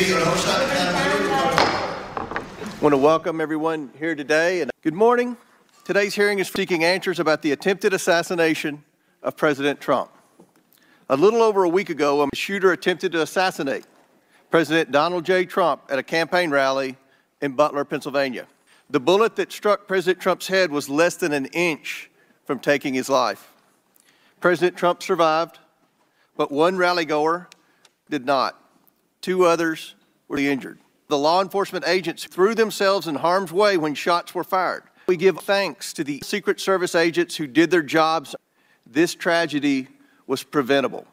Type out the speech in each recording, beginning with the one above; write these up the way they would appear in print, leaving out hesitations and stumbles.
I want to welcome everyone here today. And good morning. Today's hearing is seeking answers about the attempted assassination of President Trump. A little over a week ago, a shooter attempted to assassinate President Donald J. Trump at a campaign rally in Butler, Pennsylvania. The bullet that struck President Trump's head was less than an inch from taking his life. President Trump survived, but one rallygoer did not. Two others were injured. The law enforcement agents threw themselves in harm's way when shots were fired. We give thanks to the Secret Service agents who did their jobs. This tragedy was preventable.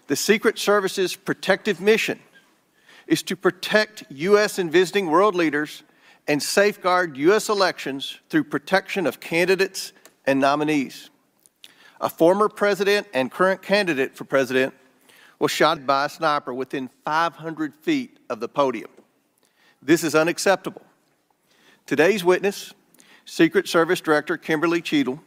The Secret Service's protective mission is to protect U.S. and visiting world leaders and safeguard U.S. elections through protection of candidates and nominees. A former president and current candidate for president was shot by a sniper within 500 feet of the podium. This is unacceptable. Today's witness, Secret Service Director Kimberly Cheadle,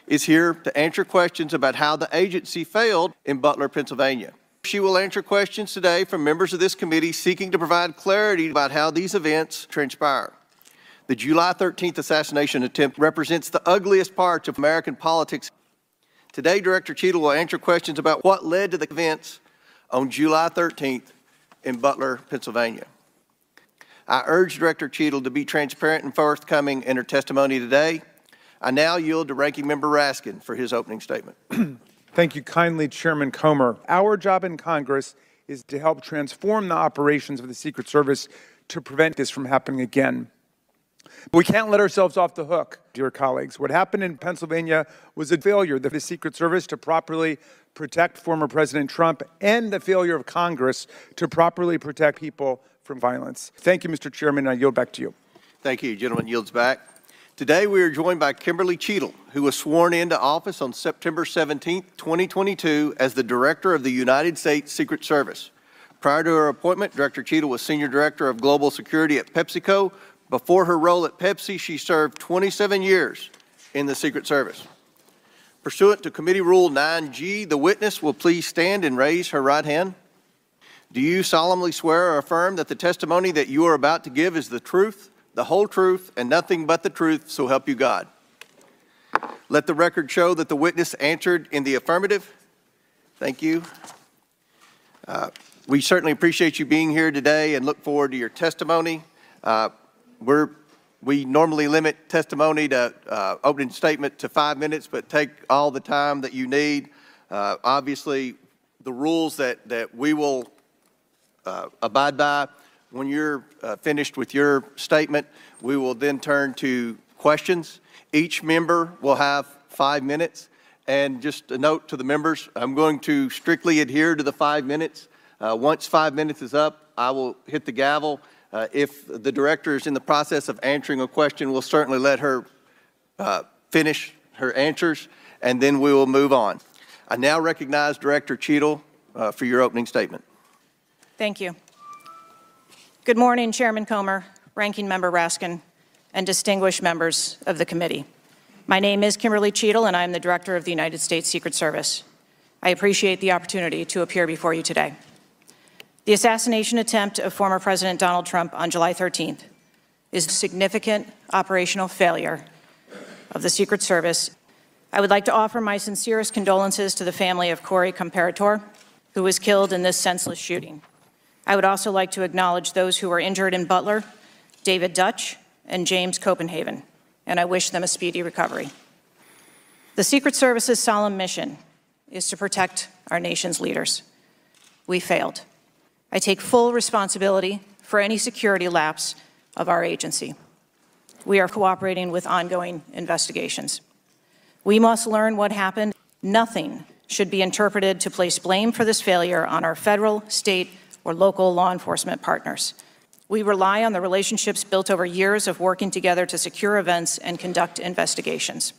is here to answer questions about how the agency failed in Butler, Pennsylvania. She will answer questions today from members of this committee seeking to provide clarity about how these events transpire. The July 13th assassination attempt represents the ugliest parts of American politics. Today, Director Cheadle will answer questions about what led to the events on July 13th in Butler, Pennsylvania. I urge Director Cheadle to be transparent and forthcoming in her testimony today. I now yield to Ranking Member Raskin for his opening statement. Thank you kindly, Chairman Comer. Our job in Congress is to help transform the operations of the Secret Service to prevent this from happening again. But we can't let ourselves off the hook, dear colleagues. What happened in Pennsylvania was a failure of the Secret Service to properly protect former President Trump and the failure of Congress to properly protect people from violence. Thank you, Mr. Chairman, and I yield back to you. Thank you. Gentleman yields back. Today we are joined by Kimberly Cheadle, who was sworn into office on September 17, 2022 as the Director of the United States Secret Service. Prior to her appointment, Director Cheadle was Senior Director of Global Security at PepsiCo. Before her role at Pepsi, she served 27 years in the Secret Service. Pursuant to Committee Rule 9G, the witness will please stand and raise her right hand. Do you solemnly swear or affirm that the testimony that you are about to give is the truth, the whole truth, and nothing but the truth, so help you God? Let the record show that the witness answered in the affirmative. Thank you. We certainly appreciate you being here today and look forward to your testimony. We normally limit testimony to opening statement to 5 minutes, but take all the time that you need. Obviously, the rules that we will abide by. When you're finished with your statement, we will then turn to questions. Each member will have 5 minutes. And just a note to the members, I'm going to strictly adhere to the 5 minutes. Once 5 minutes is up, I will hit the gavel. If the director is in the process of answering a question, we'll certainly let her finish her answers, and then we will move on. I now recognize Director Cheadle for your opening statement. Thank you. Good morning, Chairman Comer, Ranking Member Raskin, and distinguished members of the committee. My name is Kimberly Cheadle, and I am the Director of the United States Secret Service. I appreciate the opportunity to appear before you today. The assassination attempt of former President Donald Trump on July 13th is a significant operational failure of the Secret Service. I would like to offer my sincerest condolences to the family of Corey Comparator, who was killed in this senseless shooting. I would also like to acknowledge those who were injured in Butler, David Dutch and James Copenhagen, and I wish them a speedy recovery. The Secret Service's solemn mission is to protect our nation's leaders. We failed. I take full responsibility for any security lapse of our agency. We are cooperating with ongoing investigations. We must learn what happened. Nothing should be interpreted to place blame for this failure on our federal, state, or local law enforcement partners. We rely on the relationships built over years of working together to secure events and conduct investigations.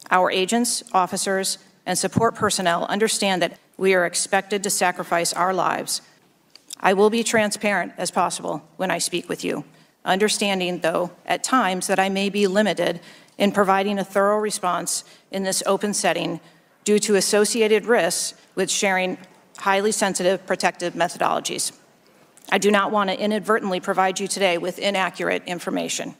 Our agents, officers, and support personnel understand that we are expected to sacrifice our lives. I will be transparent as possible when I speak with you, understanding, though, at times that I may be limited in providing a thorough response in this open setting due to associated risks with sharing highly sensitive protective methodologies. I do not want to inadvertently provide you today with inaccurate information.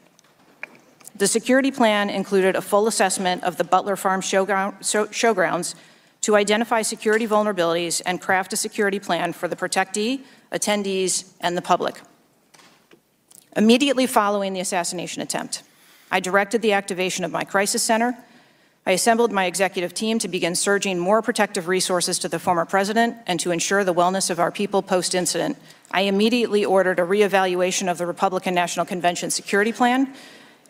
The security plan included a full assessment of the Butler Farm showgrounds to identify security vulnerabilities and craft a security plan for the protectee, attendees, and the public. Immediately following the assassination attempt, I directed the activation of my crisis center. I assembled my executive team to begin surging more protective resources to the former president and to ensure the wellness of our people post-incident. I immediately ordered a reevaluation of the Republican National Convention security plan,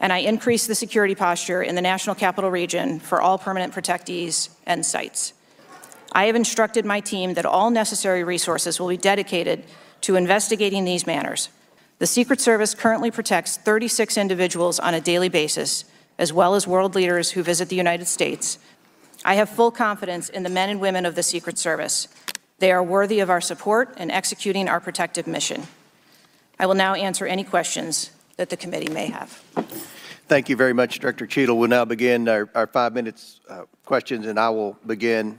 and I increased the security posture in the National Capital Region for all permanent protectees and sites. I have instructed my team that all necessary resources will be dedicated to investigating these matters. The Secret Service currently protects 36 individuals on a daily basis, as well as world leaders who visit the United States. I have full confidence in the men and women of the Secret Service. They are worthy of our support in executing our protective mission. I will now answer any questions that the committee may have. Thank you very much, Director Cheadle. We'll now begin our 5 minutes questions, and I will begin.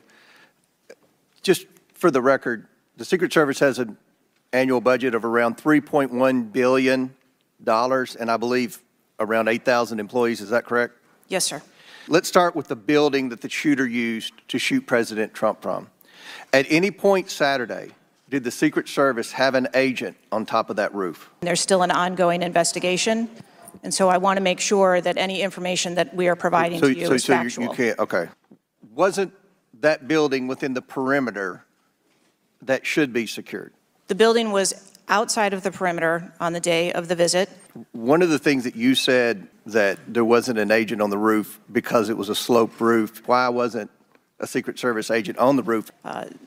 Just for the record, the Secret Service has an annual budget of around $3.1 billion, and I believe around 8,000 employees. Is that correct? Yes, sir. Let's start with the building that the shooter used to shoot President Trump from. At any point Saturday, did the Secret Service have an agent on top of that roof? There's still an ongoing investigation, and so I want to make sure that any information that we are providing to you is factual. You can't, okay. Wasn't that building within the perimeter that should be secured? The building was outside of the perimeter on the day of the visit. One of the things that you said that there wasn't an agent on the roof because it was a sloped roof. Why wasn't a Secret Service agent on the roof?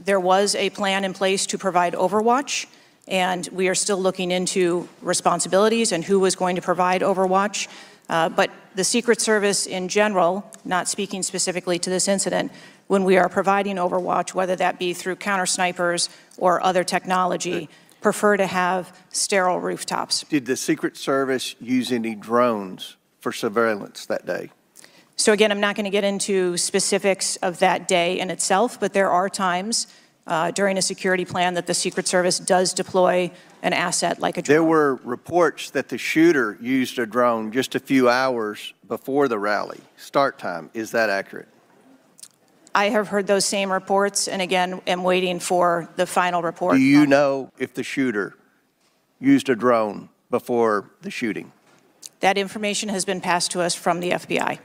There was a plan in place to provide overwatch, and we are still looking into responsibilities and who was going to provide overwatch. But the Secret Service in general, not speaking specifically to this incident, when we are providing overwatch, whether that be through counter snipers or other technology, prefer to have sterile rooftops. Did the Secret Service use any drones for surveillance that day? So again, I'm not going to get into specifics of that day in itself, but there are times during a security plan that the Secret Service does deploy an asset like a drone. There were reports that the shooter used a drone just a few hours before the rally start time. Is that accurate? I have heard those same reports, and again, am waiting for the final report. Do you know if the shooter used a drone before the shooting? That information has been passed to us from the FBI.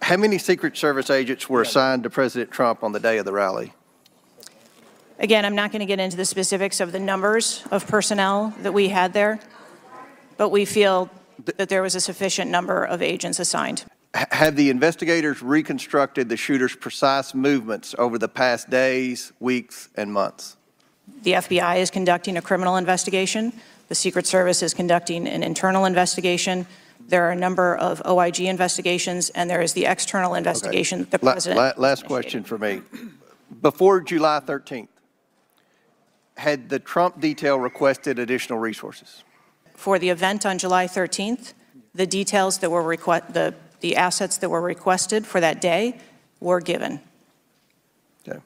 How many Secret Service agents were assigned to President Trump on the day of the rally? Again, I'm not going to get into the specifics of the numbers of personnel that we had there, but we feel that there was a sufficient number of agents assigned. Have the investigators reconstructed the shooter's precise movements over the past days, weeks, and months? The FBI is conducting a criminal investigation. The Secret Service is conducting an internal investigation. There are a number of OIG investigations, and there is the external investigation that the president. Last question for me. Before July 13th, had the Trump detail requested additional resources? For the event on July 13th, the details that were the assets that were requested for that day were given. Okay.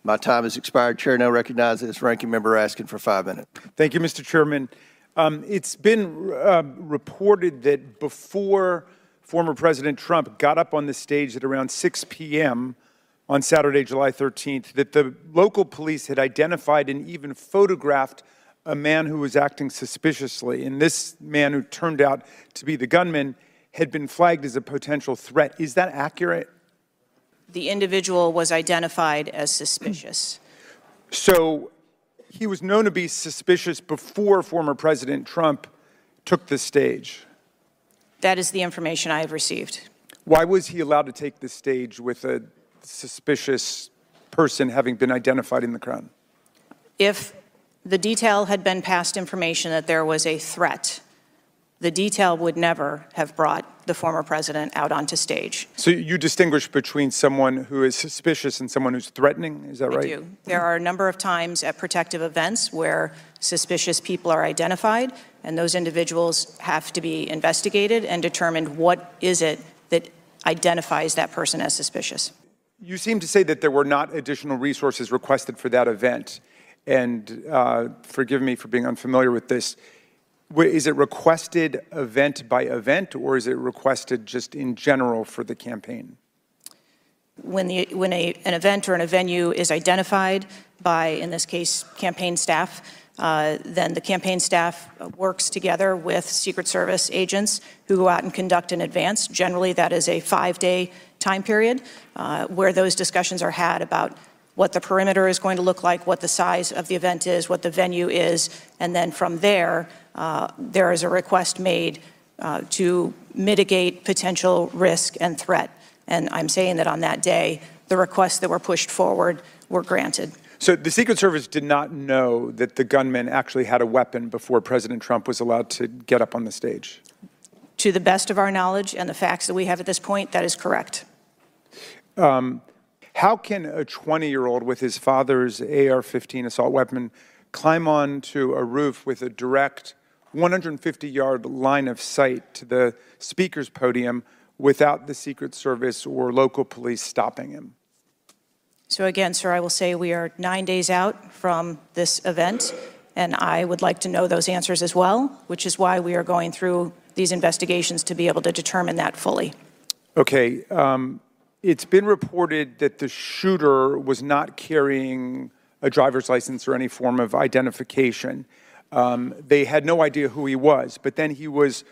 My time has expired. Chair now recognizes Ranking Member Raskin for 5 minutes. Thank you, Mr. Chairman. It's been reported that before former President Trump got up on the stage at around 6 p.m. on Saturday, July 13th, that the local police had identified and even photographed a man who was acting suspiciously. And this man, who turned out to be the gunman, had been flagged as a potential threat. Is that accurate? The individual was identified as suspicious. So he was known to be suspicious before former President Trump took the stage. That is the information I have received. Why was he allowed to take the stage with a suspicious person having been identified in the crowd? If the detail had been passed information that there was a threat, the detail would never have brought the former president out onto stage. So you distinguish between someone who is suspicious and someone who's threatening, is that right? I do. There are a number of times at protective events where suspicious people are identified, and those individuals have to be investigated and determined what is it that identifies that person as suspicious. You seem to say that there were not additional resources requested for that event. and forgive me for being unfamiliar with this, is it requested event by event, or is it requested just in general for the campaign? When an event or a venue is identified by, in this case, campaign staff, then the campaign staff works together with Secret Service agents who go out and conduct in advance. Generally, that is a 5-day time period where those discussions are had about what the perimeter is going to look like, what the size of the event is, what the venue is, and then from there, there is a request made to mitigate potential risk and threat. And I'm saying that on that day, the requests that were pushed forward were granted. So the Secret Service did not know that the gunman actually had a weapon before President Trump was allowed to get up on the stage? To the best of our knowledge and the facts that we have at this point, that is correct. How can a 20-year-old with his father's AR-15 assault weapon climb onto a roof with a direct 150-yard line of sight to the speaker's podium without the Secret Service or local police stopping him? So again, sir, I will say we are 9 days out from this event, and I would like to know those answers as well, which is why we are going through these investigations to be able to determine that fully. Okay. It's been reported that the shooter was not carrying a driver's license or any form of identification. They had no idea who he was, but then he was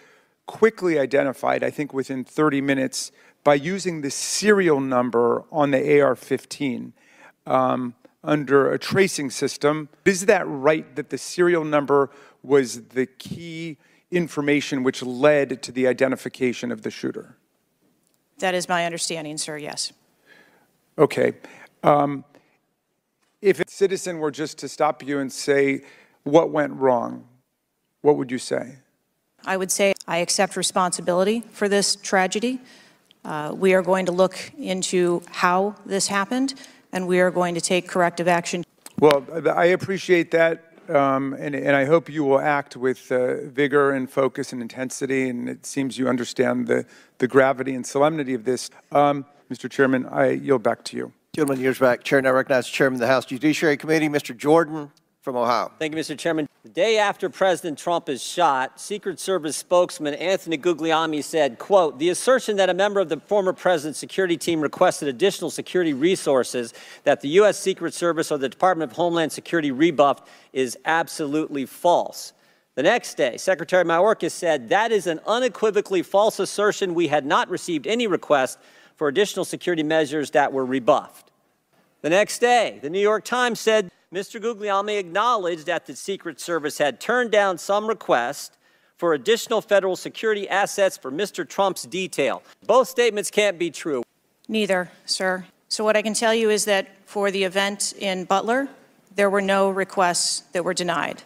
quickly identified, I think within 30 minutes, by using the serial number on the AR-15 under a tracing system. Is that right, that the serial number was the key information which led to the identification of the shooter? That is my understanding, sir, yes. Okay. If a citizen were just to stop you and say, what went wrong, what would you say? I would say I accept responsibility for this tragedy. We are going to look into how this happened, and we are going to take corrective action. Well, I appreciate that, and I hope you will act with vigor and focus and intensity, and it seems you understand the gravity and solemnity of this. Mr. Chairman, I yield back to you. Gentleman yields back. Chair now recognizes Chairman of the House Judiciary Committee, Mr. Jordan from Ohio. Thank you, Mr. Chairman. The day after President Trump is shot, Secret Service spokesman Anthony Guglielmi said, quote, "The assertion that a member of the former president's security team requested additional security resources that the U.S. Secret Service or the Department of Homeland Security rebuffed is absolutely false." The next day, Secretary Mayorkas said, "That is an unequivocally false assertion. We had not received any request for additional security measures that were rebuffed." The next day, the New York Times said, Mr. Guglielmi acknowledged that the Secret Service had turned down some requests for additional federal security assets for Mr. Trump's detail. Both statements can't be true. Neither, sir. So what I can tell you is that for the event in Butler, there were no requests that were denied.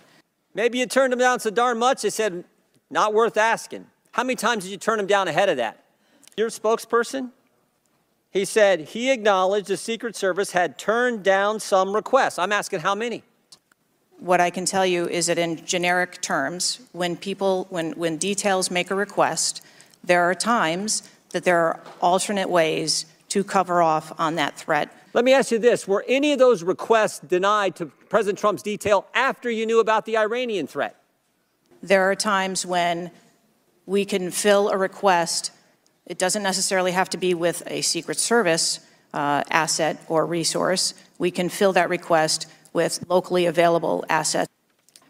Maybe you turned them down so darn much, they said, not worth asking. How many times did you turn them down ahead of that? Your spokesperson? He said he acknowledged the Secret Service had turned down some requests. I'm asking how many? What I can tell you is that in generic terms, when details make a request, there are times that there are alternate ways to cover off on that threat. Let me ask you this. Were any of those requests denied to President Trump's detail after you knew about the Iranian threat? There are times when we can fill a request. It doesn't necessarily have to be with a Secret Service asset or resource. We can fill that request with locally available assets.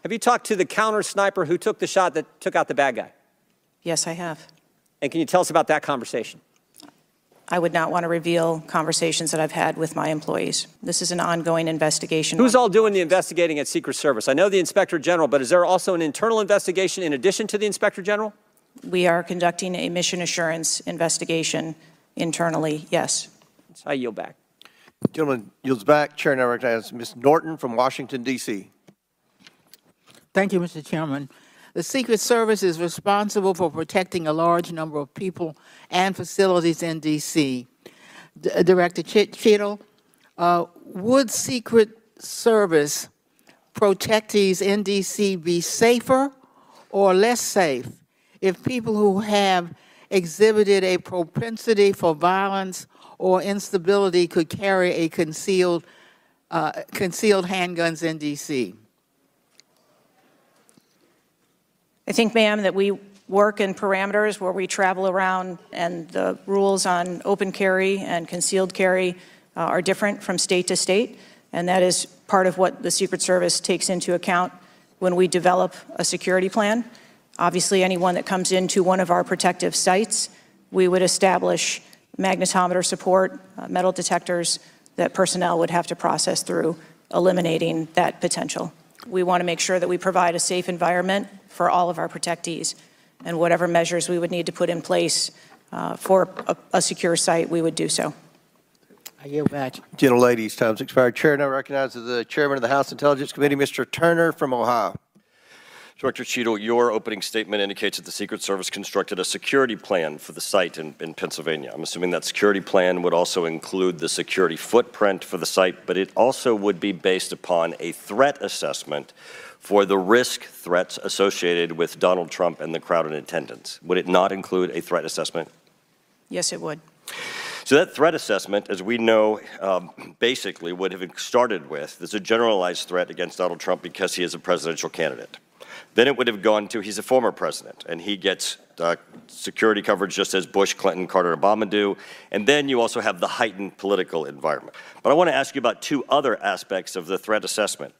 Have you talked to the counter sniper who took the shot that took out the bad guy? Yes, I have. And can you tell us about that conversation? I would not want to reveal conversations that I've had with my employees. This is an ongoing investigation. Who's all doing the investigating at Secret Service? I know the Inspector General, but is there also an internal investigation in addition to the Inspector General? We are conducting a mission assurance investigation internally, yes. I yield back. Gentleman yields back. Chair now recognizes Ms. Norton from Washington, D.C. Thank you, Mr. Chairman. The Secret Service is responsible for protecting a large number of people and facilities in D.C. Director Cheadle, would Secret Service protectees in D.C. be safer or less safe if people who have exhibited a propensity for violence or instability could carry a concealed concealed handguns in D.C.? I think, ma'am, that we work in parameters where we travel around, and the rules on open carry and concealed carry are different from state to state, and that is part of what the Secret Service takes into account when we develop a security plan. Obviously, anyone that comes into one of our protective sites, we would establish magnetometer support, metal detectors that personnel would have to process through, eliminating that potential. We want to make sure that we provide a safe environment for all of our protectees, and whatever measures we would need to put in place for a secure site, we would do so. I yield back. Gentlelady's time's expired. Chair now recognizes the Chairman of the House Intelligence Committee, Mr. Turner from Ohio. Director Cheadle, your opening statement indicates that the Secret Service constructed a security plan for the site in Pennsylvania. I'm assuming that security plan would also include the security footprint for the site, but it also would be based upon a threat assessment for the risk threats associated with Donald Trump and the crowd in attendance. Would it not include a threat assessment? Yes, it would. So that threat assessment, as we know, basically would have started with, there's a generalized threat against Donald Trump because he is a presidential candidate. Then it would have gone to he's a former president, and he gets security coverage just as Bush, Clinton, Carter, and Obama do. And then you also have the heightened political environment. But I want to ask you about two other aspects of the threat assessment.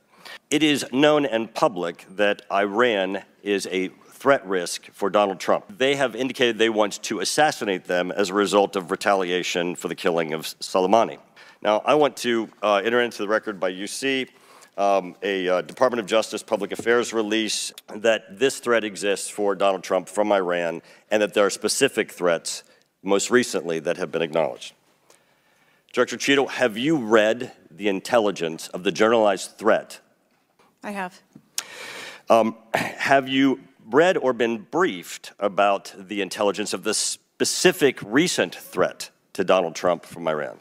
It is known and public that Iran is a threat risk for Donald Trump. They have indicated they want to assassinate them as a result of retaliation for the killing of Soleimani. Now, I want to enter into the record by UC a Department of Justice Public Affairs release that this threat exists for Donald Trump from Iran, and that there are specific threats, most recently, that have been acknowledged. Director Cheadle, have you read the intelligence of the generalized threat? I have. Have you read or been briefed about the intelligence of the specific recent threat to Donald Trump from Iran?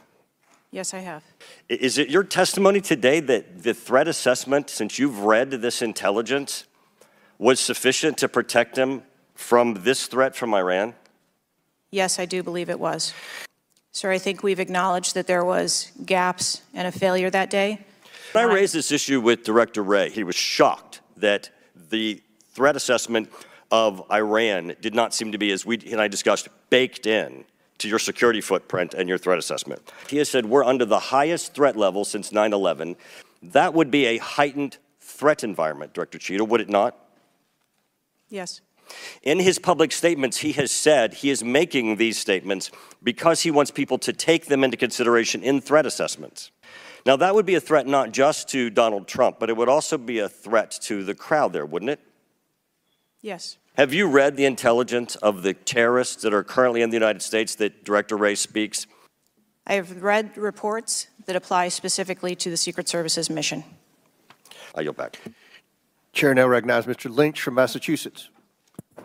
Yes, I have. Is it your testimony today that the threat assessment, since you've read this intelligence, was sufficient to protect him from this threat from Iran? Yes, I do believe it was. Sir, I think we've acknowledged that there was gaps and a failure that day. When I raised this issue with Director Wray, he was shocked that the threat assessment of Iran did not seem to be, as we and I discussed, baked in to your security footprint and your threat assessment. He has said we're under the highest threat level since 9/11. That would be a heightened threat environment, Director Cheadle, would it not? Yes. In his public statements, he has said he is making these statements because he wants people to take them into consideration in threat assessments. Now, that would be a threat not just to Donald Trump, but it would also be a threat to the crowd there, wouldn't it? Yes. Have you read the intelligence of the terrorists that are currently in the United States that Director Wray speaks? I have read reports that apply specifically to the Secret Service's mission. I yield back. Chair now recognizes Mr. Lynch from Massachusetts.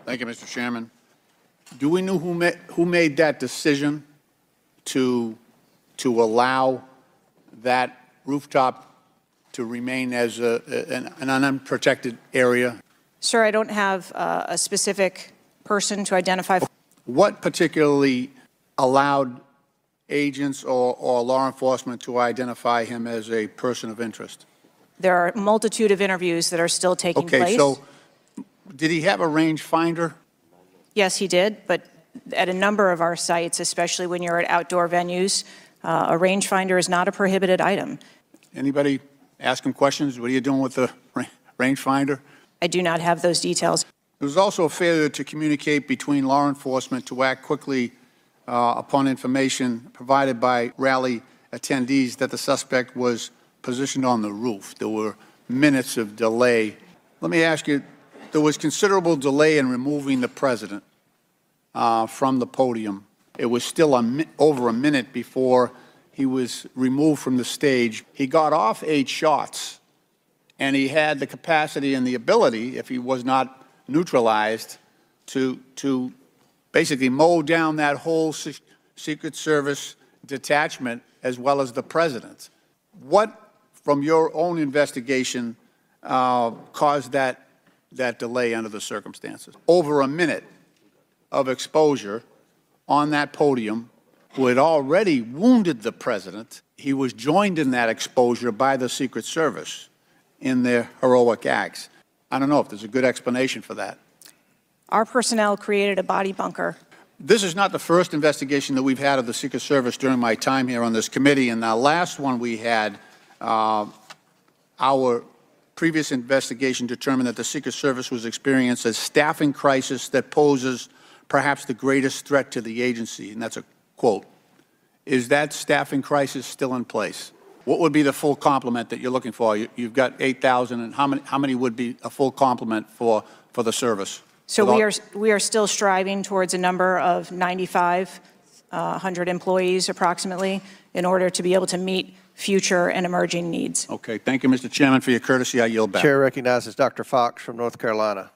Thank you, Mr. Chairman. Do we know who made that decision to allow that rooftop to remain as an unprotected area? Sir, I don't have a specific person to identify. What particularly allowed agents or law enforcement to identify him as a person of interest? There are a multitude of interviews that are still taking place. Okay, so did he have a rangefinder? Yes, he did, but at a number of our sites, especially when you're at outdoor venues, a rangefinder is not a prohibited item. Anybody ask him questions? What are you doing with the rangefinder? I do not have those details. There was also a failure to communicate between law enforcement to act quickly upon information provided by rally attendees that the suspect was positioned on the roof. There were minutes of delay. Let me ask you, there was considerable delay in removing the president from the podium. It was still over a minute before he was removed from the stage. He got off 8 shots, and he had the capacity and the ability, if he was not neutralized, to basically mow down that whole Secret Service detachment as well as the president. What, from your own investigation, caused that delay under the circumstances? Over a minute of exposure on that podium who had already wounded the president. He was joined in that exposure by the Secret Service in their heroic acts. I don't know if there's a good explanation for that. Our personnel created a body bunker. This is not the first investigation that we've had of the Secret Service during my time here on this committee, and the last one we had, our previous investigation determined that the Secret Service was experiencing a staffing crisis that poses perhaps the greatest threat to the agency, and that's a quote. Is that staffing crisis still in place? What would be the full complement that you're looking for? You've got 8,000, and how many would be a full complement for the service? So we are still striving towards a number of 9,500 employees approximately in order to be able to meet future and emerging needs. Okay, thank you, Mr. Chairman, for your courtesy. I yield back. Chair recognizes Dr. Fox from North Carolina.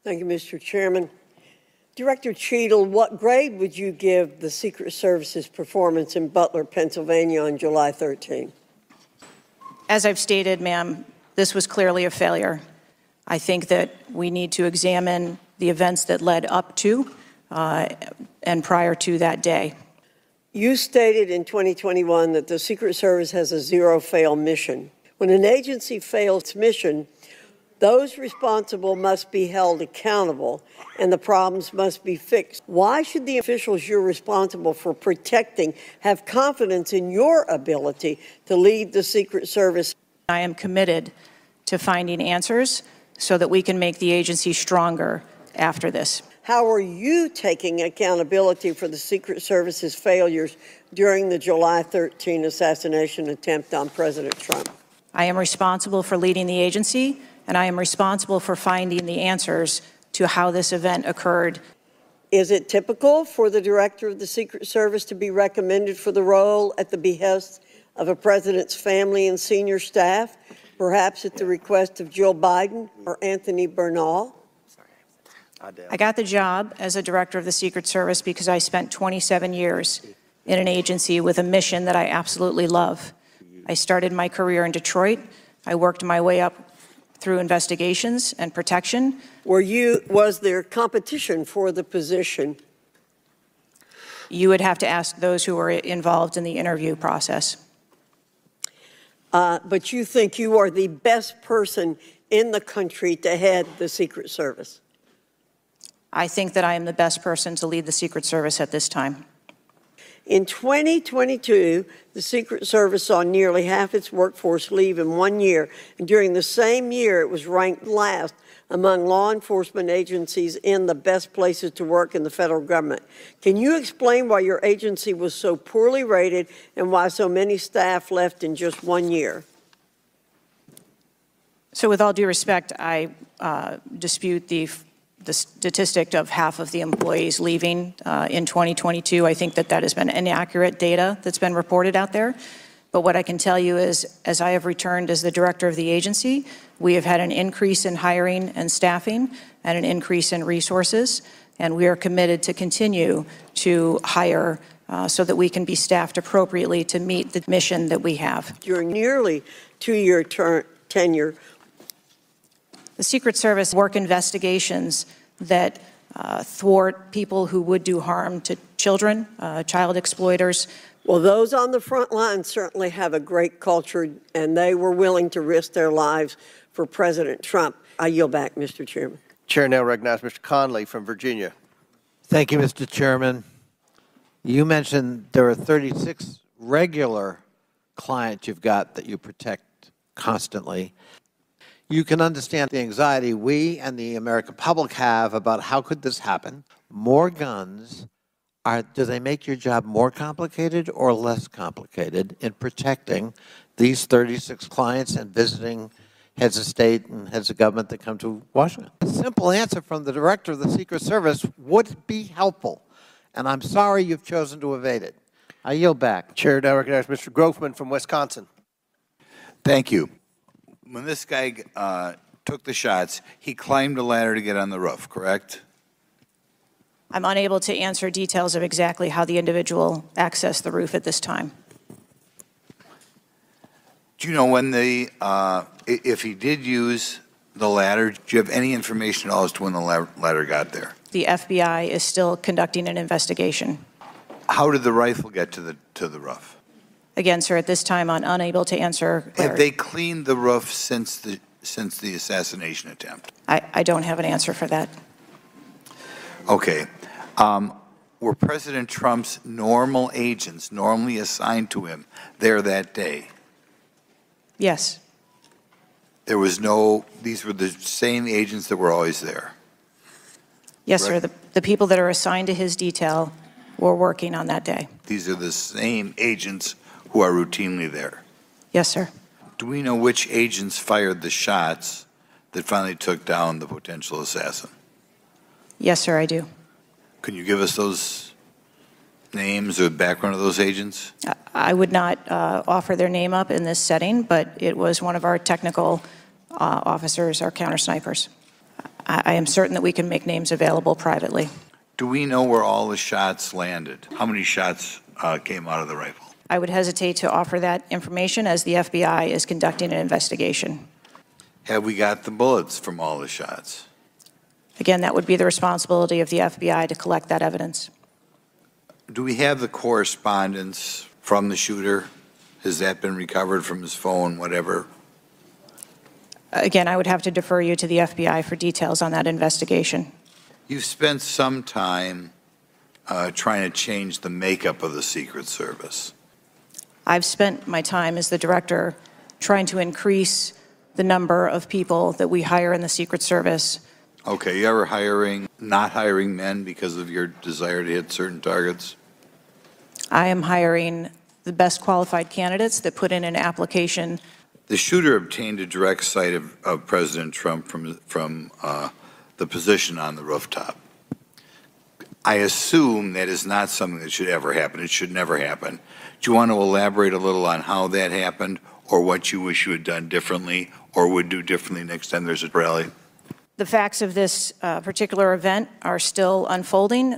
Thank you, Mr. Chairman. Director Cheadle, what grade would you give the Secret Service's performance in Butler, Pennsylvania on July 13? As I've stated, ma'am, this was clearly a failure. I think that we need to examine the events that led up to and prior to that day. You stated in 2021 that the Secret Service has a zero-fail mission. When an agency fails its mission, those responsible must be held accountable and the problems must be fixed. Why should the officials you're responsible for protecting have confidence in your ability to lead the Secret Service? I am committed to finding answers so that we can make the agency stronger after this. How are you taking accountability for the Secret Service's failures during the July 13 assassination attempt on President Trump? I am responsible for leading the agency, and I am responsible for finding the answers to how this event occurred. Is it typical for the director of the Secret Service to be recommended for the role at the behest of a president's family and senior staff, perhaps at the request of Jill Biden or Anthony Bernal? I got the job as a director of the Secret Service because I spent 27 years in an agency with a mission that I absolutely love. I started my career in Detroit. I worked my way up through investigations and protection. Was there competition for the position? You would have to ask those who were involved in the interview process. But you think you are the best person in the country to head the Secret Service? I think that I am the best person to lead the Secret Service at this time. In 2022, the Secret Service saw nearly half its workforce leave in 1 year, and during the same year, it was ranked last among law enforcement agencies in the best places to work in the federal government. Can you explain why your agency was so poorly rated and why so many staff left in just 1 year? So with all due respect, I dispute the statistic of half of the employees leaving in 2022. I think that has been inaccurate data that's been reported out there. But what I can tell you is, as I have returned as the director of the agency, we have had an increase in hiring and staffing and an increase in resources, and we are committed to continue to hire so that we can be staffed appropriately to meet the mission that we have. During nearly 2-year tenure, the Secret Service work investigations that thwart people who would do harm to children, child exploiters. Well, those on the front line certainly have a great culture, and they were willing to risk their lives for President Trump. I yield back, Mr. Chairman. Chair now recognizes Mr. Conley from Virginia. Thank you, Mr. Chairman. You mentioned there are 36 regular clients you've got that you protect constantly. You can understand the anxiety we and the American public have about how could this happen. More guns, do they make your job more complicated or less complicated in protecting these 36 clients and visiting heads of state and heads of government that come to Washington? A simple answer from the director of the Secret Service would be helpful, and I'm sorry you've chosen to evade it. I yield back. Chair now recognizes Mr. Grofman from Wisconsin. Thank you. When this guy took the shots, he climbed a ladder to get on the roof, correct? I'm unable to answer details of exactly how the individual accessed the roof at this time. Do you know when if he did use the ladder, do you have any information at all as to when the ladder got there? The FBI is still conducting an investigation. How did the rifle get to the roof? Again, sir, at this time, I'm unable to answer. Have they cleaned the roof since the assassination attempt? I don't have an answer for that. Okay. Were President Trump's normal agents normally assigned to him there that day? Yes. There was these were the same agents that were always there? Yes, sir. The people that are assigned to his detail were working on that day. These are the same agents who are routinely there? Yes, sir. Do we know which agents fired the shots that finally took down the potential assassin? Yes, sir, I do. Can you give us those names or the background of those agents? I would not offer their name up in this setting, but it was one of our technical officers, our counter snipers. I am certain that we can make names available privately. Do we know where all the shots landed? How many shots came out of the rifle? I would hesitate to offer that information as the FBI is conducting an investigation. Have we got the bullets from all the shots? Again, that would be the responsibility of the FBI to collect that evidence. Do we have the correspondence from the shooter? Has that been recovered from his phone, whatever? Again, I would have to defer you to the FBI for details on that investigation. You've spent some time trying to change the makeup of the Secret Service. I've spent my time as the director trying to increase the number of people that we hire in the Secret Service. Okay, you ever not hiring men because of your desire to hit certain targets? I am hiring the best qualified candidates that put in an application. The shooter obtained a direct sight of President Trump from the position on the rooftop. I assume that is not something that should ever happen. It should never happen. Do you want to elaborate a little on how that happened or what you wish you had done differently or would do differently next time there's a rally? The facts of this particular event are still unfolding.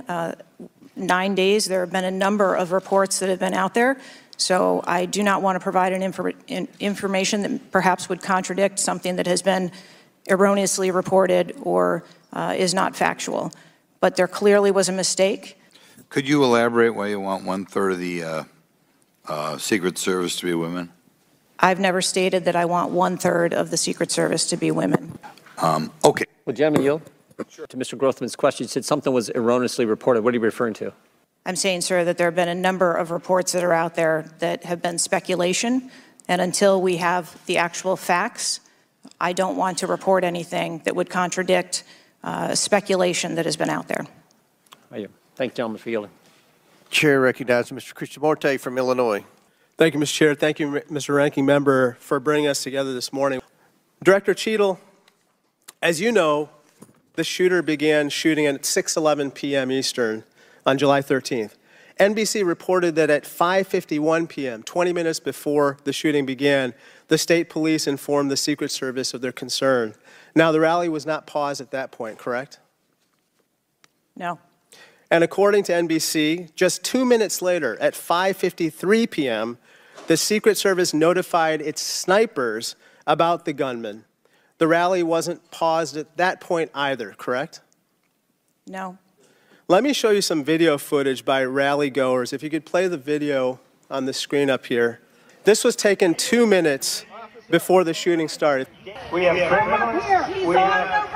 9 days, there have been a number of reports that have been out there. So I do not want to provide information that perhaps would contradict something that has been erroneously reported or is not factual. But there clearly was a mistake. Could you elaborate why you want 1/3 of the Secret Service to be women? I've never stated that I want 1/3 of the Secret Service to be women. Okay. Well, gentlemen, yield. Sure. To Mr. Grothman's question, you said something was erroneously reported. What are you referring to? I'm saying, sir, that there have been a number of reports that are out there that have been speculation, and until we have the actual facts, I don't want to report anything that would contradict speculation that has been out there. Thank you, gentlemen, for yielding. Chair recognizes Mr. Krishnamurti from Illinois. Thank you, Mr. Chair. Thank you, Mr. Ranking Member, for bringing us together this morning. Director Cheadle, as you know, the shooter began shooting at 6:11 p.m. Eastern on July 13th. NBC reported that at 5:51 p.m., 20 minutes before the shooting began, the state police informed the Secret Service of their concern. Now, the rally was not paused at that point, correct? No. And according to NBC, just 2 minutes later, at 5:53 p.m., the Secret Service notified its snipers about the gunman. The rally wasn't paused at that point either, correct? No. Let me show you some video footage by rally goers. If you could play the video on the screen up here. This was taken 2 minutes before the shooting started. We have criminals. We have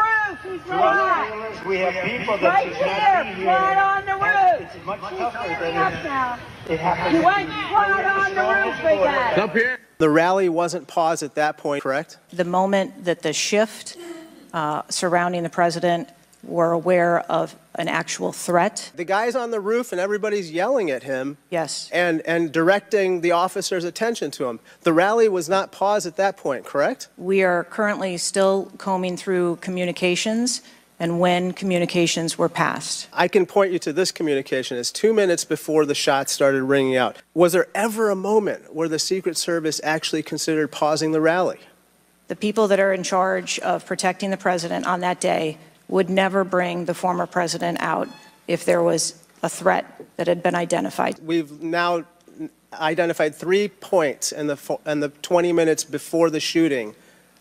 drug dealers. We have people that should not be here. Right on the roof. It's much tougher than it happens. You went right on the roof, big guy. Up here. The rally wasn't paused at that point, correct? The moment that the shift surrounding the president were aware of an actual threat. The guy's on the roof and everybody's yelling at him. Yes. And directing the officer's attention to him. The rally was not paused at that point, correct? We are currently still combing through communications and when communications were passed. I can point you to this communication. It's 2 minutes before the shots started ringing out. Was there ever a moment where the Secret Service actually considered pausing the rally? The people that are in charge of protecting the president on that day would never bring the former president out if there was a threat that had been identified. We've now identified 3 points in the 20 minutes before the shooting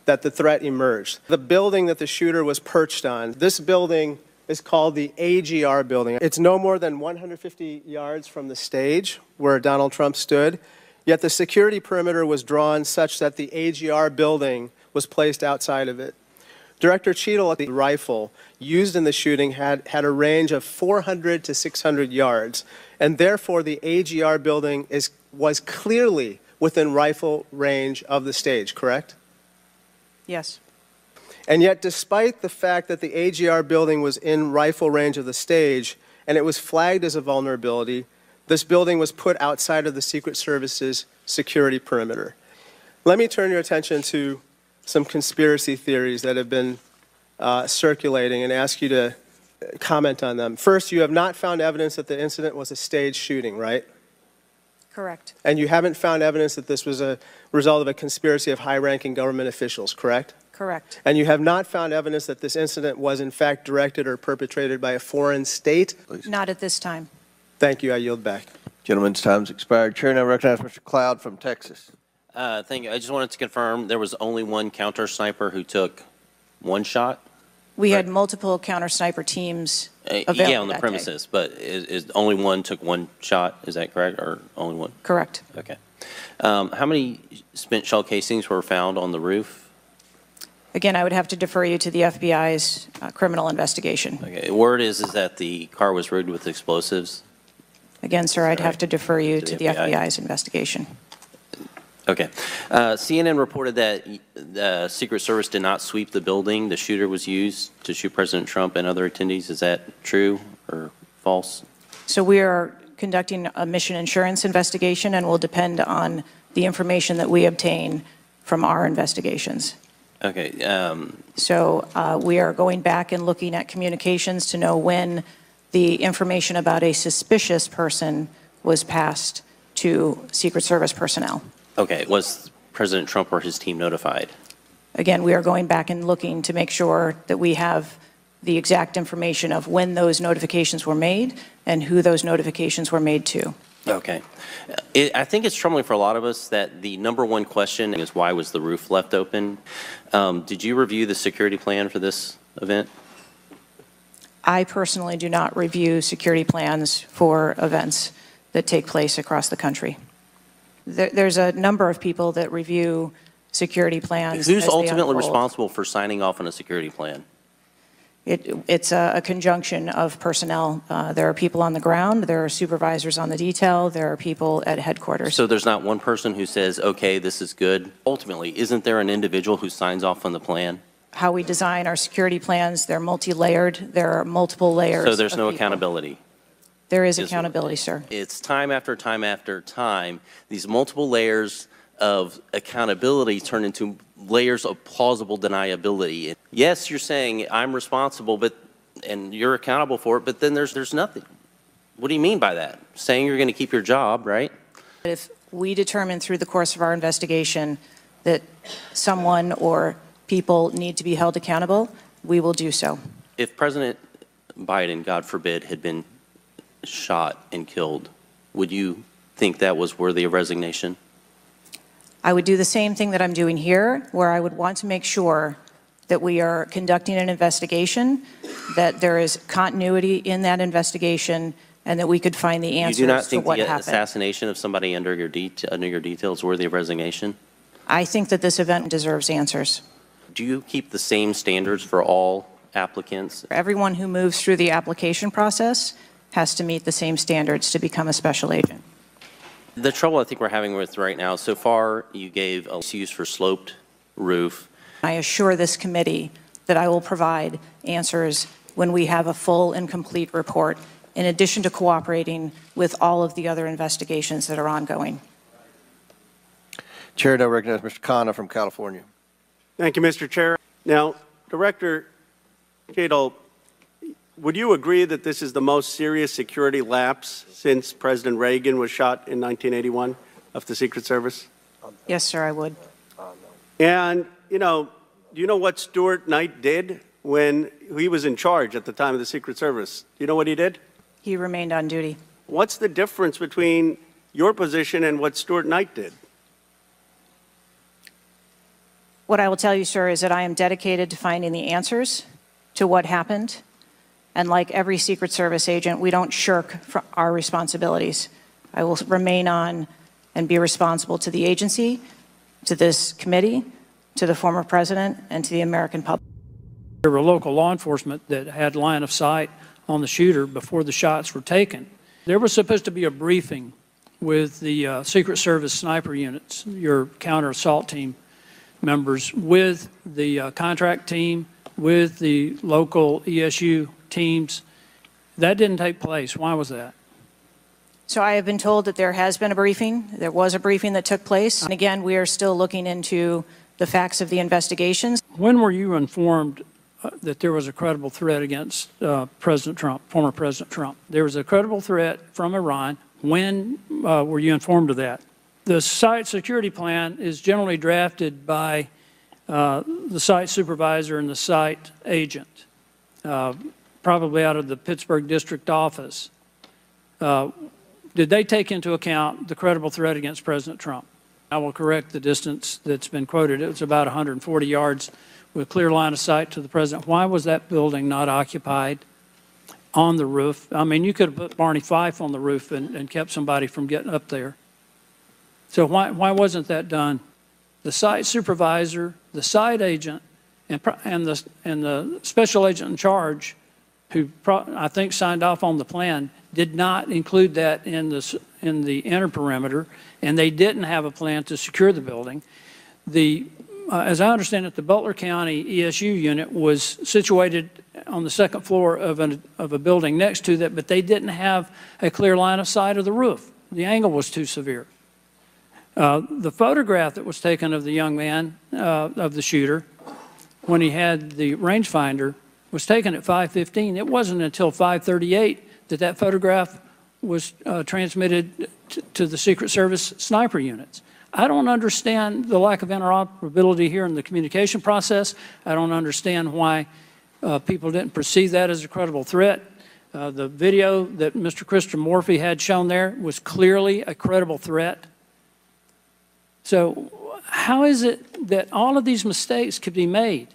that the threat emerged. The building that the shooter was perched on, this building is called the AGR building. It's no more than 150 yards from the stage where Donald Trump stood, yet the security perimeter was drawn such that the AGR building was placed outside of it. Director Cheadle, the rifle used in the shooting had a range of 400 to 600 yards, and therefore the AGR building was clearly within rifle range of the stage, correct? Yes. And yet, despite the fact that the AGR building was in rifle range of the stage and it was flagged as a vulnerability, this building was put outside of the Secret Service's security perimeter. Let me turn your attention to some conspiracy theories that have been circulating and ask you to comment on them. First, you have not found evidence that the incident was a staged shooting, right? Correct. And you haven't found evidence that this was a result of a conspiracy of high-ranking government officials, correct? Correct. And you have not found evidence that this incident was in fact directed or perpetrated by a foreign state? Please. Not at this time. Thank you. I yield back. Gentleman's time's expired. Chair now recognizes Mr. Cloud from Texas. Thank you. I just wanted to confirm there was only one counter sniper who took one shot? We had multiple counter sniper teams available yeah, on the that premises, but is only one took one shot? Is that correct, or only one? Correct. Okay. How many spent shell casings were found on the roof? Again, I would have to defer you to the FBI's criminal investigation. Okay. Word is that the car was rigged with explosives? Again, sir, I'd have to defer you to the FBI's investigation. Okay. CNN reported that the Secret Service did not sweep the building the shooter was used to shoot President Trump and other attendees. Is that true or false? So we are conducting a mission insurance investigation and will depend on the information that we obtain from our investigations. Okay. So we are going back and looking at communications to know when the information about a suspicious person was passed to Secret Service personnel. Okay. Was President Trump or his team notified? Again, we are going back and looking to make sure that we have the exact information of when those notifications were made and who those notifications were made to. Okay. I think it's troubling for a lot of us that the number one question is why was the roof left open? Did you review the security plan for this event? I personally do not review security plans for events that take place across the country. There's a number of people that review security plans. Who's ultimately responsible for signing off on a security plan? It's a conjunction of personnel. There are people on the ground, there are supervisors on the detail, there are people at headquarters. So there's not one person who says, okay, this is good. Ultimately, isn't there an individual who signs off on the plan? How we design our security plans, they're multi-layered, there are multiple layers. So there's no people. Accountability? There is accountability, sir. It's time after time after time, these multiple layers of accountability turn into layers of plausible deniability. Yes, you're saying I'm responsible, and you're accountable for it, but then there's nothing. What do you mean by that? Saying you're going to keep your job, right? If we determine through the course of our investigation that someone or people need to be held accountable, we will do so. If President Biden, God forbid, had been shot and killed, would you think that was worthy of resignation? I would do the same thing that I'm doing here, where I would want to make sure that we are conducting an investigation, that there is continuity in that investigation, and that we could find the answers to what happened. You do not think the assassination of somebody under your detail is worthy of resignation? I think that this event deserves answers. Do you keep the same standards for all applicants? Everyone who moves through the application process has to meet the same standards to become a special agent. The trouble I think we're having with right now, so far you gave a use for sloped roof. I assure this committee that I will provide answers when we have a full and complete report, in addition to cooperating with all of the other investigations that are ongoing. Chair now recognizes Mr. Khanna from California. Thank you, Mr. Chair. Now, Director Cheadle, would you agree that this is the most serious security lapse since President Reagan was shot in 1981 of the Secret Service? Yes, sir, I would. And, do you know what Stuart Knight did when he was in charge at the time of the Secret Service? Do you know what he did? He remained on duty. What's the difference between your position and what Stuart Knight did? What I will tell you, sir, is that I am dedicated to finding the answers to what happened, And like every Secret Service agent, we don't shirk our responsibilities. I will remain on and be responsible to the agency, to this committee, to the former president, and to the American public. There were local law enforcement that had line of sight on the shooter before the shots were taken. There was supposed to be a briefing with the Secret Service sniper units, your counter-assault team members, with the contract team, with the local ESU teams. That didn't take place. Why was that? So I have been told that there has been a briefing. There was a briefing that took place. And again, we are still looking into the facts of the investigations. When were you informed that there was a credible threat against President Trump, former President Trump? There was a credible threat from Iran. When were you informed of that? The site security plan is generally drafted by the site supervisor and the site agent, probably out of the Pittsburgh district office. Did they take into account the credible threat against President Trump? I will correct the distance that's been quoted. It was about 140 yards with clear line of sight to the president. Why was that building not occupied on the roof? I mean, you could have put Barney Fife on the roof and kept somebody from getting up there. So why wasn't that done? The site supervisor, the site agent, and the special agent in charge, who I think signed off on the plan, did not include that in the inner perimeter, and they didn't have a plan to secure the building. As I understand it, the Butler County ESU unit was situated on the second floor of a building next to that, but they didn't have a clear line of sight of the roof. The angle was too severe. The photograph that was taken of the young man, of the shooter, when he had the rangefinder, was taken at 5:15. It wasn't until 5:38 that photograph was transmitted to the Secret Service sniper units. I don't understand the lack of interoperability here in the communication process. I don't understand why people didn't perceive that as a credible threat. The video that Mr. Christopher Morphy had shown there was clearly a credible threat. So how is it that all of these mistakes could be made?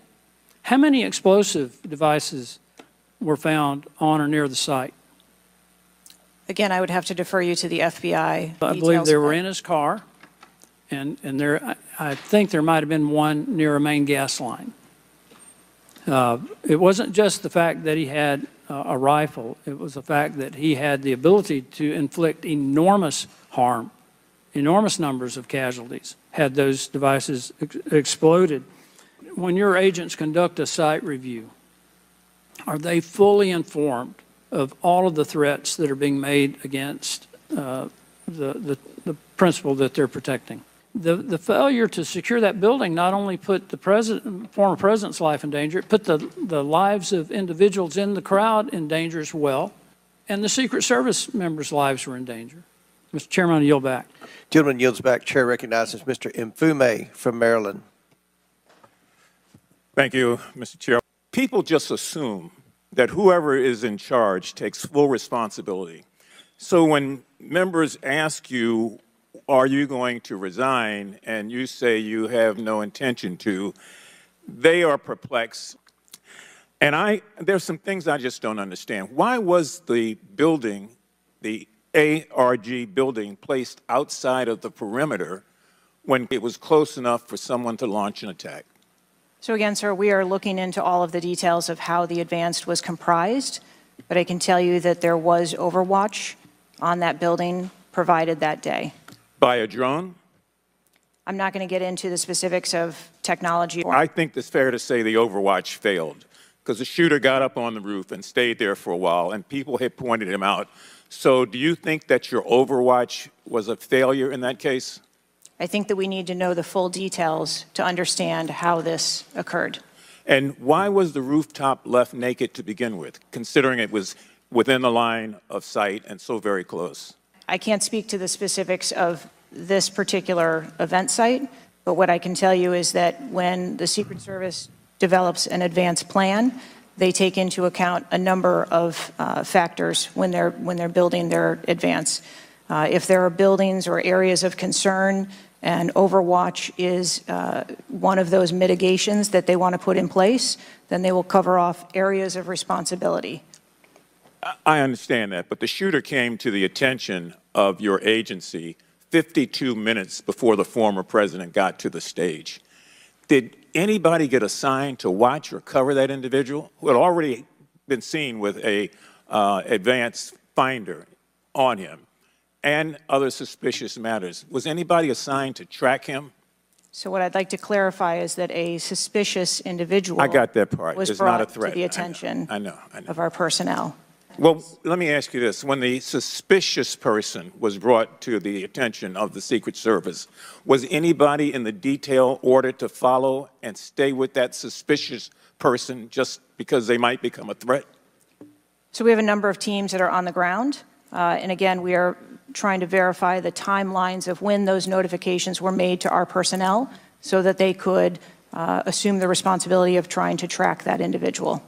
How many explosive devices were found on or near the site? Again, I would have to defer you to the FBI. I believe they were in his car, and there, I think there might have been one near a main gas line. It wasn't just the fact that he had a rifle. It was the fact that he had the ability to inflict enormous harm, enormous numbers of casualties, had those devices exploded. When your agents conduct a site review, are they fully informed of all of the threats that are being made against the principle that they're protecting? The failure to secure that building not only put the former president's life in danger, it put the lives of individuals in the crowd in danger as well, and the Secret Service members' lives were in danger. Mr. Chairman, I yield back. Gentleman yields back. Chair recognizes Mr. Mfume from Maryland. Thank you, Mr. Chair. People just assume that whoever is in charge takes full responsibility. So when members ask you, are you going to resign, and you say you have no intention to, they are perplexed. And there's some things I just don't understand. Why was the building, the ARG building, placed outside of the perimeter when it was close enough for someone to launch an attack? So again, sir, we are looking into all of the details of how the advanced was comprised, but I can tell you that there was overwatch on that building provided that day. By a drone? I'm not going to get into the specifics of technology. I think it's fair to say the overwatch failed because the shooter got up on the roof and stayed there for a while, and people had pointed him out. So do you think that your overwatch was a failure in that case? I think that we need to know the full details to understand how this occurred. And why was the rooftop left naked to begin with, considering it was within the line of sight and so very close? I can't speak to the specifics of this particular event site, but what I can tell you is that when the Secret Service develops an advanced plan, they take into account a number of factors when they're building their advance. If there are buildings or areas of concern, and overwatch is one of those mitigations that they want to put in place, then they will cover off areas of responsibility. I understand that, but the shooter came to the attention of your agency 52 minutes before the former president got to the stage. Did anybody get assigned to watch or cover that individual who had already been seen with a advanced finder on him and other suspicious matters? Was anybody assigned to track him? So what I'd like to clarify is that a suspicious individual I got that part. was It's brought not a threat. to the attention I know. of our personnel. Well, let me ask you this. When the suspicious person was brought to the attention of the Secret Service, was anybody in the detail ordered to follow and stay with that suspicious person just because they might become a threat? So we have a number of teams that are on the ground. And again, we are trying to verify the timelines of when those notifications were made to our personnel so that they could assume the responsibility of trying to track that individual.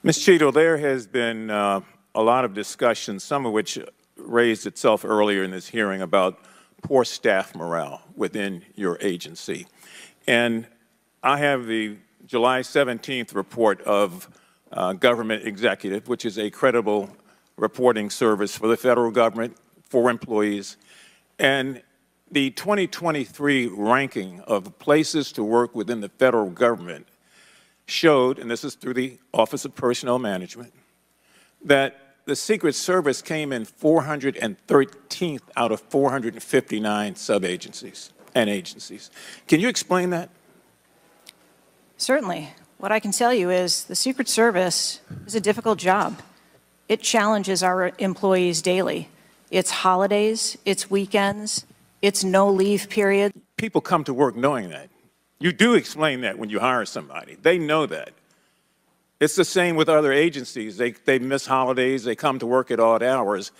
Ms. Cheadle, there has been a lot of discussion, some of which raised itself earlier in this hearing, about poor staff morale within your agency. And I have the July 17th report of Government Executive, which is a credible reporting service for the federal government, for employees. And the 2023 ranking of places to work within the federal government showed, and this is through the Office of Personnel Management, that the Secret Service came in 413th out of 459 sub-agencies and agencies. Can you explain that? Certainly. What I can tell you is the Secret Service is a difficult job. It challenges our employees daily. It's holidays, it's weekends, it's no leave period. People come to work knowing that. You do explain that when you hire somebody. They know that. It's the same with other agencies. They miss holidays, they come to work at odd hours.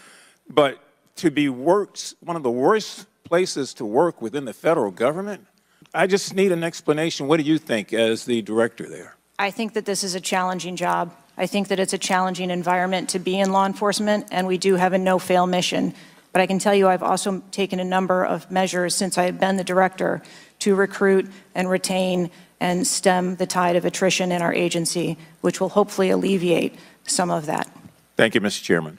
But to be one of the worst places to work within the federal government, I just need an explanation. What do you think as the director there? I think that this is a challenging job. I think that it's a challenging environment to be in law enforcement, and we do have a no-fail mission. But I can tell you I've also taken a number of measures since I have been the director to recruit and retain and stem the tide of attrition in our agency, which will hopefully alleviate some of that. Thank you, Mr. Chairman.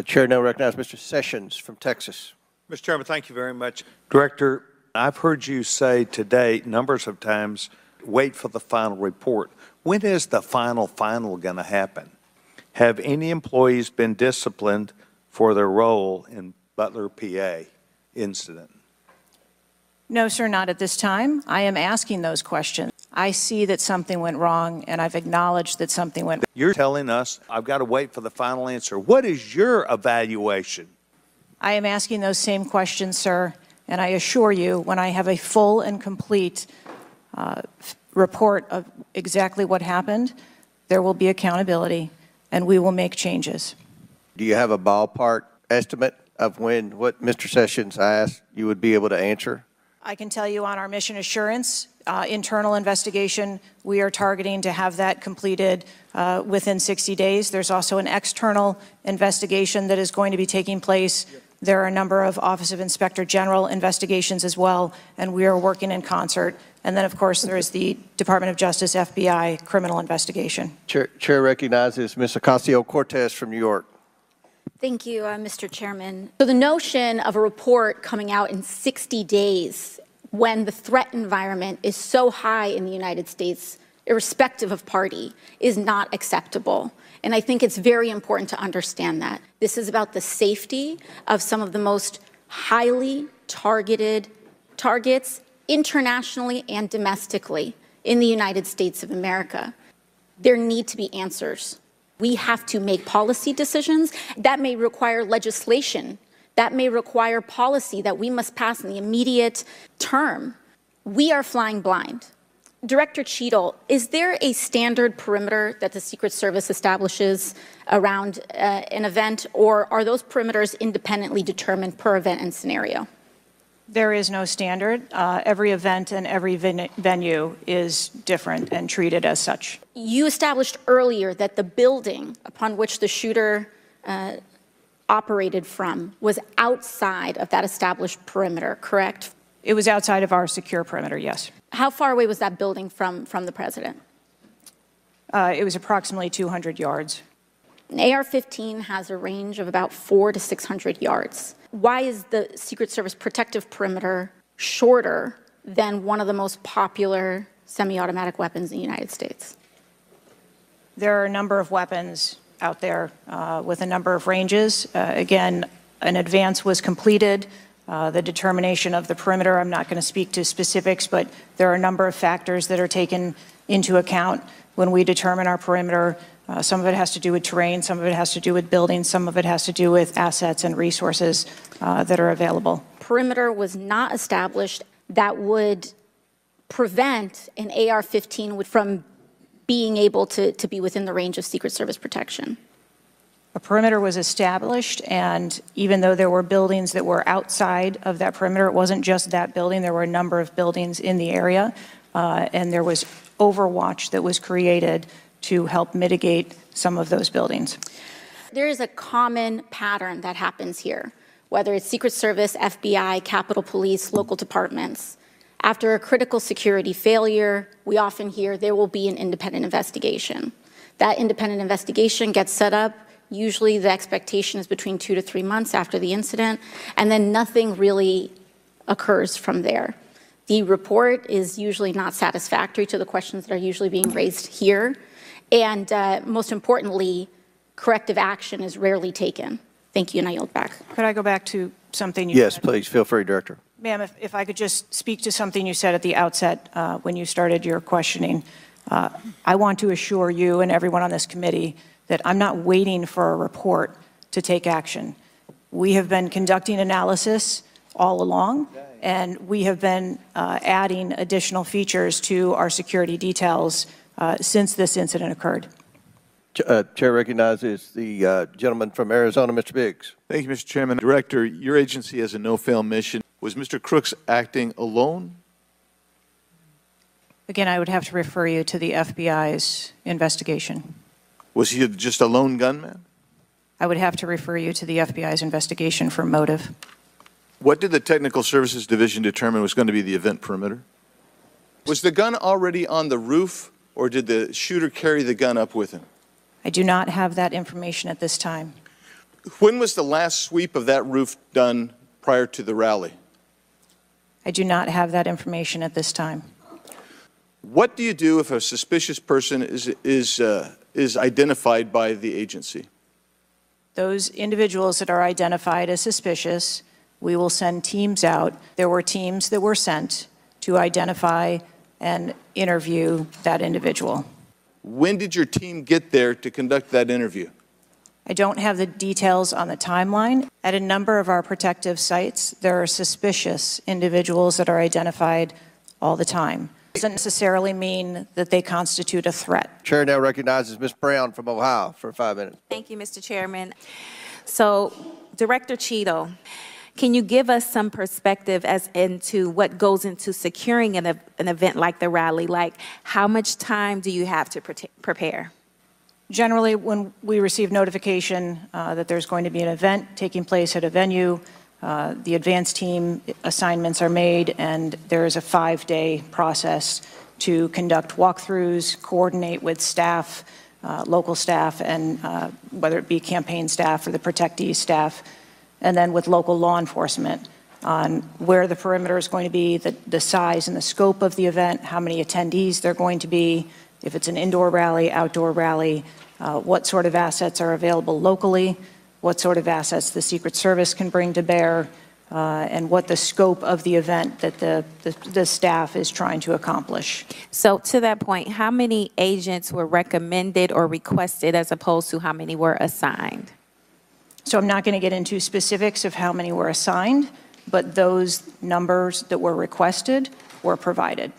Chair now recognizes Mr. Sessions from Texas. Mr. Chairman, thank you very much. Director, I've heard you say today numbers of times, wait for the final report. When is the final going to happen? Have any employees been disciplined for their role in Butler, PA incident? No, sir, not at this time. I am asking those questions. I see that something went wrong, and I've acknowledged that something went wrong. You're telling us I've got to wait for the final answer. What is your evaluation? I am asking those same questions, sir, and I assure you, when I have a full and complete report of exactly what happened, there will be accountability, and we will make changes. Do you have a ballpark estimate of when what Mr. Sessions asked you would be able to answer? I can tell you on our mission assurance internal investigation, we are targeting to have that completed within 60 days. There's also an external investigation that is going to be taking place. There are a number of Office of Inspector General investigations as well, and we are working in concert. And then, of course, there is the Department of Justice, FBI, criminal investigation. Chair recognizes Ms. Ocasio-Cortez from New York. Thank you, Mr. Chairman. So the notion of a report coming out in 60 days when the threat environment is so high in the United States, irrespective of party, is not acceptable. And I think it's very important to understand that. This is about the safety of some of the most highly targeted targets internationally and domestically in the United States of America. There need to be answers. We have to make policy decisions. That may require legislation. That may require policy that we must pass in the immediate term. We are flying blind. Director Cheadle, is there a standard perimeter that the Secret Service establishes around an event, or are those perimeters independently determined per event and scenario? There is no standard. Every event and every venue is different and treated as such. You established earlier that the building upon which the shooter operated from was outside of that established perimeter, correct? It was outside of our secure perimeter, yes. How far away was that building from the president? It was approximately 200 yards. An AR-15 has a range of about 400 to 600 yards. Why is the Secret Service protective perimeter shorter than one of the most popular semi-automatic weapons in the United States? There are a number of weapons out there with a number of ranges. Again, an advance was completed. The determination of the perimeter, I'm not going to speak to specifics, but there are a number of factors that are taken into account when we determine our perimeter. Some of it has to do with terrain, some of it has to do with buildings, some of it has to do with assets and resources that are available. Perimeter was not established that would prevent an AR-15 from being able to be within the range of Secret Service protection. A perimeter was established, and even though there were buildings that were outside of that perimeter, it wasn't just that building, there were a number of buildings in the area, and there was overwatch that was created to help mitigate some of those buildings. There is a common pattern that happens here, whether it's Secret Service, FBI, Capitol Police, local departments. After a critical security failure, we often hear there will be an independent investigation. That independent investigation gets set up. Usually the expectation is between 2 to 3 months after the incident, and then nothing really occurs from there. The report is usually not satisfactory to the questions that are usually being raised here, and most importantly, corrective action is rarely taken. Thank you, and I yield back. Could I go back to something you Yes, said? please, feel free, Director. Ma'am, if I could just speak to something you said at the outset when you started your questioning. I want to assure you and everyone on this committee that I'm not waiting for a report to take action. We have been conducting analysis all along, and we have been adding additional features to our security details since this incident occurred. Chair recognizes the gentleman from Arizona, Mr. Biggs. Thank you, Mr. Chairman. Director, your agency has a no-fail mission. Was Mr. Crooks acting alone? Again, I would have to refer you to the FBI's investigation. Was he just a lone gunman? I would have to refer you to the FBI's investigation for motive. What did the Technical Services Division determine was going to be the event perimeter? Was the gun already on the roof, or did the shooter carry the gun up with him? I do not have that information at this time. When was the last sweep of that roof done prior to the rally? I do not have that information at this time. What do you do if a suspicious person is identified by the agency? Those individuals that are identified as suspicious, we will send teams out. There were teams that were sent to identify and interview that individual. When did your team get there to conduct that interview? I don't have the details on the timeline. At a number of our protective sites, there are suspicious individuals that are identified all the time. It doesn't necessarily mean that they constitute a threat. Chair now recognizes Ms. Brown from Ohio for 5 minutes. Thank you, Mr. Chairman. So, Director Cheadle, can you give us some perspective as into what goes into securing an event like the rally? Like, how much time do you have to prepare? Generally, when we receive notification that there's going to be an event taking place at a venue, the advance team assignments are made, and there is a 5-day process to conduct walkthroughs, coordinate with staff, local staff, and whether it be campaign staff or the protectee staff, and then with local law enforcement on where the perimeter is going to be, the size and the scope of the event, how many attendees there are going to be, if it's an indoor rally, outdoor rally, what sort of assets are available locally, what sort of assets the Secret Service can bring to bear, and what the scope of the event that the staff is trying to accomplish. So to that point, how many agents were recommended or requested as opposed to how many were assigned? So I'm not going to get into specifics of how many were assigned, but those numbers that were requested were provided.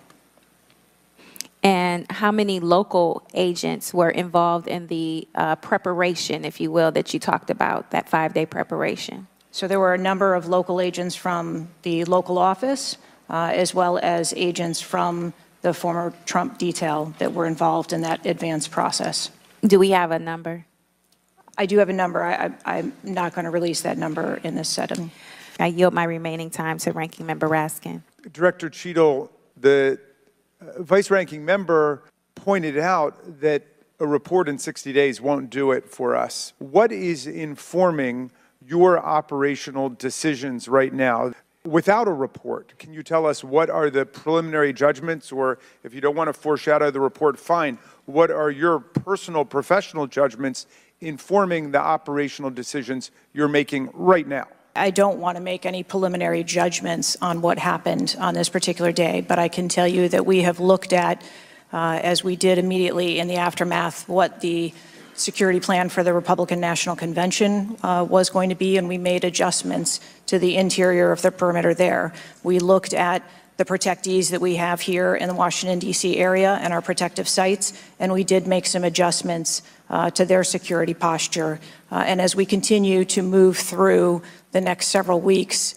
And how many local agents were involved in the preparation, if you will, that you talked about, that 5-day preparation? So there were a number of local agents from the local office, as well as agents from the former Trump detail that were involved in that advance process. Do we have a number? I do have a number. I'm not going to release that number in this setting. I yield my remaining time to Ranking Member Raskin. Director Cheadle, the Vice Ranking Member pointed out that a report in 60 days won't do it for us. What is informing your operational decisions right now? Without a report, can you tell us what are the preliminary judgments, or if you don't want to foreshadow the report, fine. What are your personal, professional judgments informing the operational decisions you're making right now? I don't want to make any preliminary judgments on what happened on this particular day, but I can tell you that we have looked at, as we did immediately in the aftermath, what the security plan for the Republican National Convention was going to be, and we made adjustments to the interior of the perimeter there. We looked at the protectees that we have here in the Washington, D.C. area and our protective sites, and we did make some adjustments to their security posture. And as we continue to move through the next several weeks,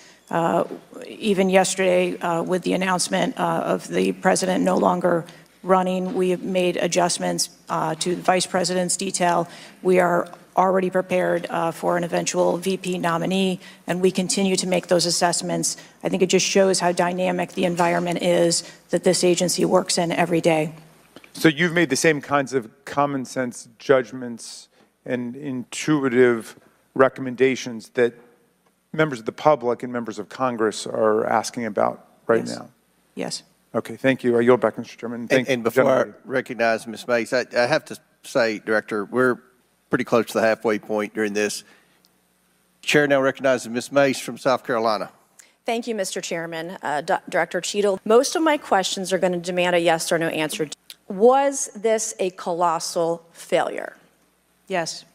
even yesterday with the announcement of the president no longer running, we have made adjustments to the vice president's detail. We are already prepared for an eventual VP nominee, and we continue to make those assessments. I think it just shows how dynamic the environment is that this agency works in every day. So you've made the same kinds of common sense judgments and intuitive recommendations that members of the public and members of Congress are asking about right now? Yes. Okay, thank you. I yield back, Mr. Chairman. And before I recognize Ms. Mace, I have to say, Director, we're pretty close to the halfway point during this. Chair now recognizes Ms. Mace from South Carolina. Thank you, Mr. Chairman. Director Cheadle, most of my questions are going to demand a yes or no answer. Was this a colossal failure? Yes.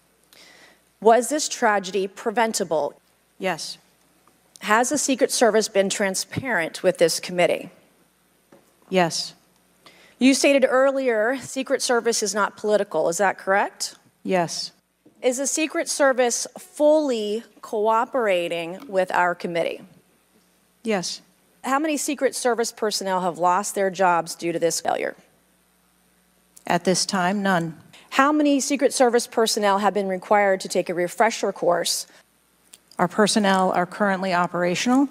Was this tragedy preventable? Yes. Has the Secret Service been transparent with this committee? Yes. You stated earlier Secret Service is not political. Is that correct? Yes. Is the Secret Service fully cooperating with our committee? Yes. How many Secret Service personnel have lost their jobs due to this failure? At this time, none. How many Secret Service personnel have been required to take a refresher course? Our personnel are currently operational.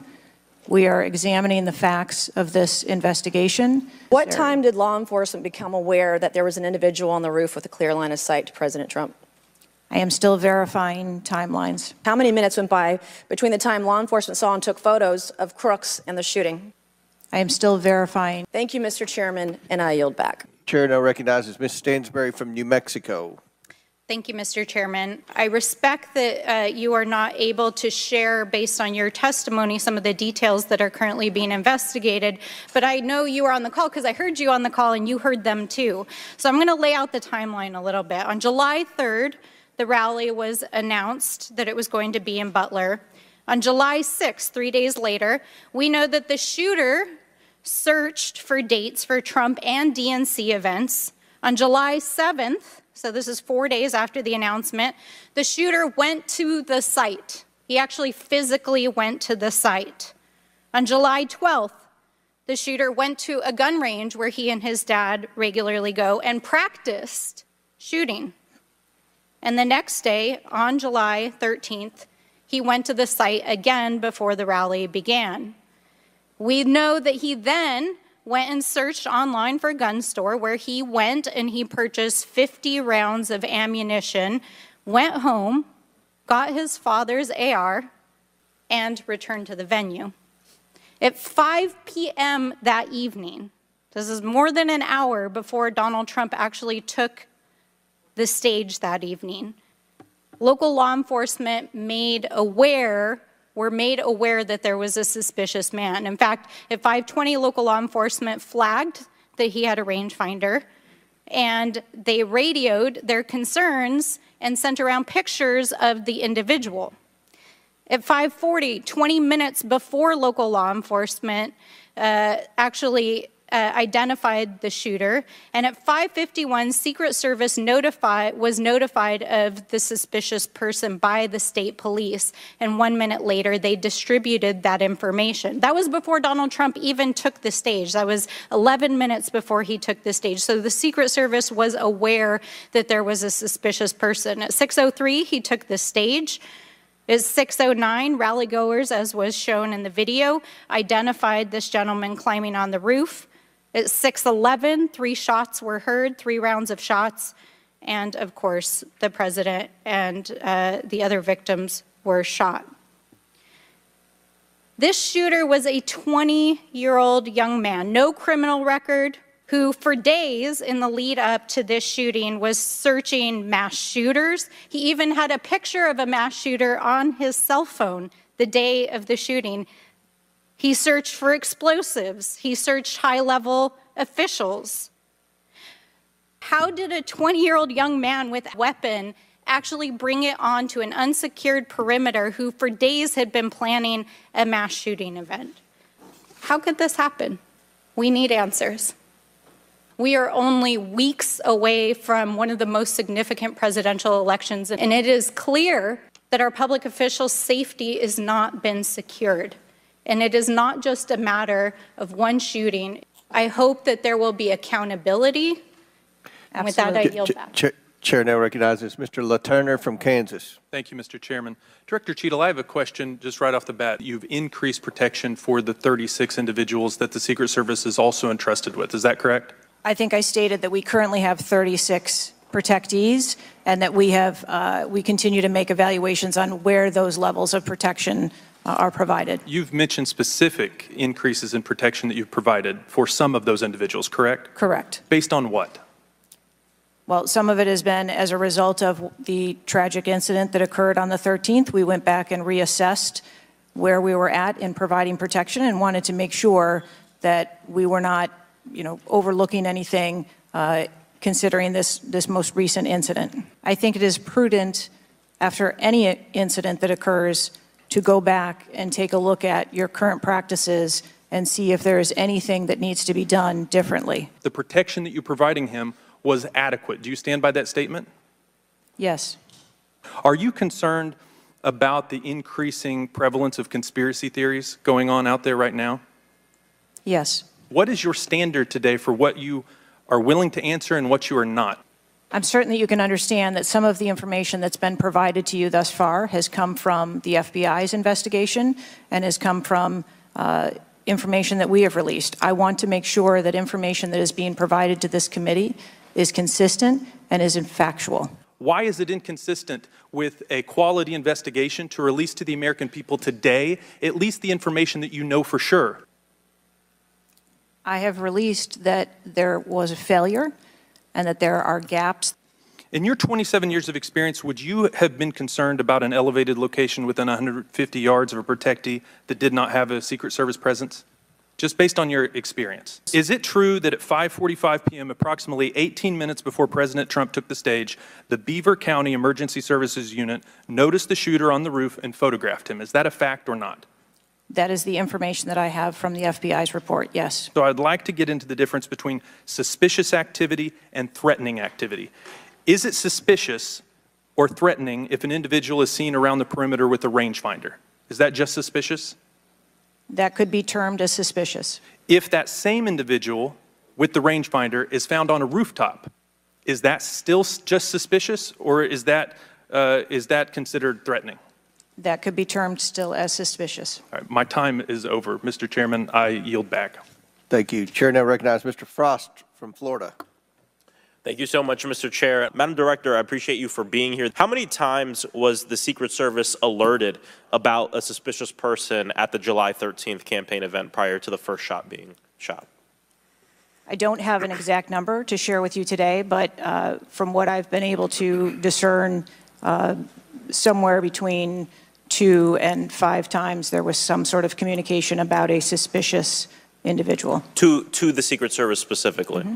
We are examining the facts of this investigation. What time did law enforcement become aware that there was an individual on the roof with a clear line of sight to President Trump? I am still verifying timelines. How many minutes went by between the time law enforcement saw and took photos of crooks and the shooting? I am still verifying. Thank you, Mr. Chairman, and I yield back. Chair now recognizes Ms. Stansbury from New Mexico. Thank you, Mr. Chairman. I respect that you are not able to share, based on your testimony, some of the details that are currently being investigated, but I know you were on the call because I heard you on the call and you heard them too. So I'm going to lay out the timeline a little bit. On July 3rd, the rally was announced that it was going to be in Butler. On July 6th, 3 days later, we know that the shooter searched for dates for Trump and DNC events. On July 7th, so this is 4 days after the announcement, the shooter went to the site. He actually physically went to the site. On July 12th, the shooter went to a gun range where he and his dad regularly go and practiced shooting. And the next day, on July 13th, he went to the site again before the rally began. We know that he then went and searched online for a gun store where he went and he purchased 50 rounds of ammunition, went home, got his father's AR, and returned to the venue. At 5 p.m. that evening, this is more than an hour before Donald Trump actually took the stage that evening, local law enforcement were made aware that there was a suspicious man. In fact, at 5:20, local law enforcement flagged that he had a rangefinder, and they radioed their concerns and sent around pictures of the individual. At 5:40, 20 minutes before local law enforcement actually identified the shooter, and at 5:51, Secret Service was notified of the suspicious person by the state police, and 1 minute later, they distributed that information. That was before Donald Trump even took the stage. That was 11 minutes before he took the stage. So the Secret Service was aware that there was a suspicious person. At 6:03, he took the stage. At 6:09, rally-goers, as was shown in the video, identified this gentleman climbing on the roof. At 6:11, 3 shots were heard, 3 rounds of shots. and of course, the president and the other victims were shot. This shooter was a 20-year-old young man, no criminal record, who for days in the lead up to this shooting was searching mass shooters. He even had a picture of a mass shooter on his cell phone the day of the shooting. He searched for explosives. He searched high-level officials. How did a 20-year-old young man with a weapon actually bring it onto an unsecured perimeter who for days had been planning a mass shooting event? How could this happen? We need answers. We are only weeks away from one of the most significant presidential elections, and it is clear that our public officials' safety has not been secured. And it is not just a matter of one shooting. I hope that there will be accountability. And with that, I yield back. Chair now recognizes Mr. LaTurner from Kansas. Thank you, Mr. Chairman. Director Cheadle, I have a question just right off the bat. You've increased protection for the 36 individuals that the Secret Service is also entrusted with. Is that correct? I think I stated that we currently have 36 protectees and that we continue to make evaluations on where those levels of protection are provided. You've mentioned specific increases in protection that you've provided for some of those individuals, correct? Correct. Based on what? Well, some of it has been as a result of the tragic incident that occurred on the 13th. We went back and reassessed where we were at in providing protection and wanted to make sure that we were not, overlooking anything considering this most recent incident. I think it is prudent after any incident that occurs to go back and take a look at your current practices and see if there is anything that needs to be done differently. The protection that you're providing him was adequate. Do you stand by that statement? Yes. Are you concerned about the increasing prevalence of conspiracy theories going on out there right now? Yes. What is your standard today for what you are willing to answer and what you are not? I'm certain that you can understand that some of the information that's been provided to you thus far has come from the FBI's investigation and has come from information that we have released. I want to make sure that information that is being provided to this committee is consistent and is factual. Why is it inconsistent with a quality investigation to release to the American people today at least the information that you know for sure? I have released that there was a failure and that there are gaps. In your 27 years of experience, would you have been concerned about an elevated location within 150 yards of a protectee that did not have a Secret Service presence? Just based on your experience. Is it true that at 5:45 p.m., approximately 18 minutes before President Trump took the stage, the Beaver County Emergency Services Unit noticed the shooter on the roof and photographed him? Is that a fact or not? That is the information that I have from the FBI's report, yes. So I'd like to get into the difference between suspicious activity and threatening activity. Is it suspicious or threatening if an individual is seen around the perimeter with a rangefinder? Is that just suspicious? That could be termed as suspicious. If that same individual with the rangefinder is found on a rooftop, is that still just suspicious, or is that considered threatening? That could be termed still as suspicious. All right, my time is over. Mr. Chairman, I yield back. Thank you. Chair now recognizes Mr. Frost from Florida. Thank you so much, Mr. Chair. Madam Director, I appreciate you for being here. How many times was the Secret Service alerted about a suspicious person at the July 13th campaign event prior to the first shot being shot? I don't have an exact number to share with you today, but from what I've been able to discern, somewhere between 2 and 5 times there was some sort of communication about a suspicious individual. To the Secret Service specifically? Mm-hmm.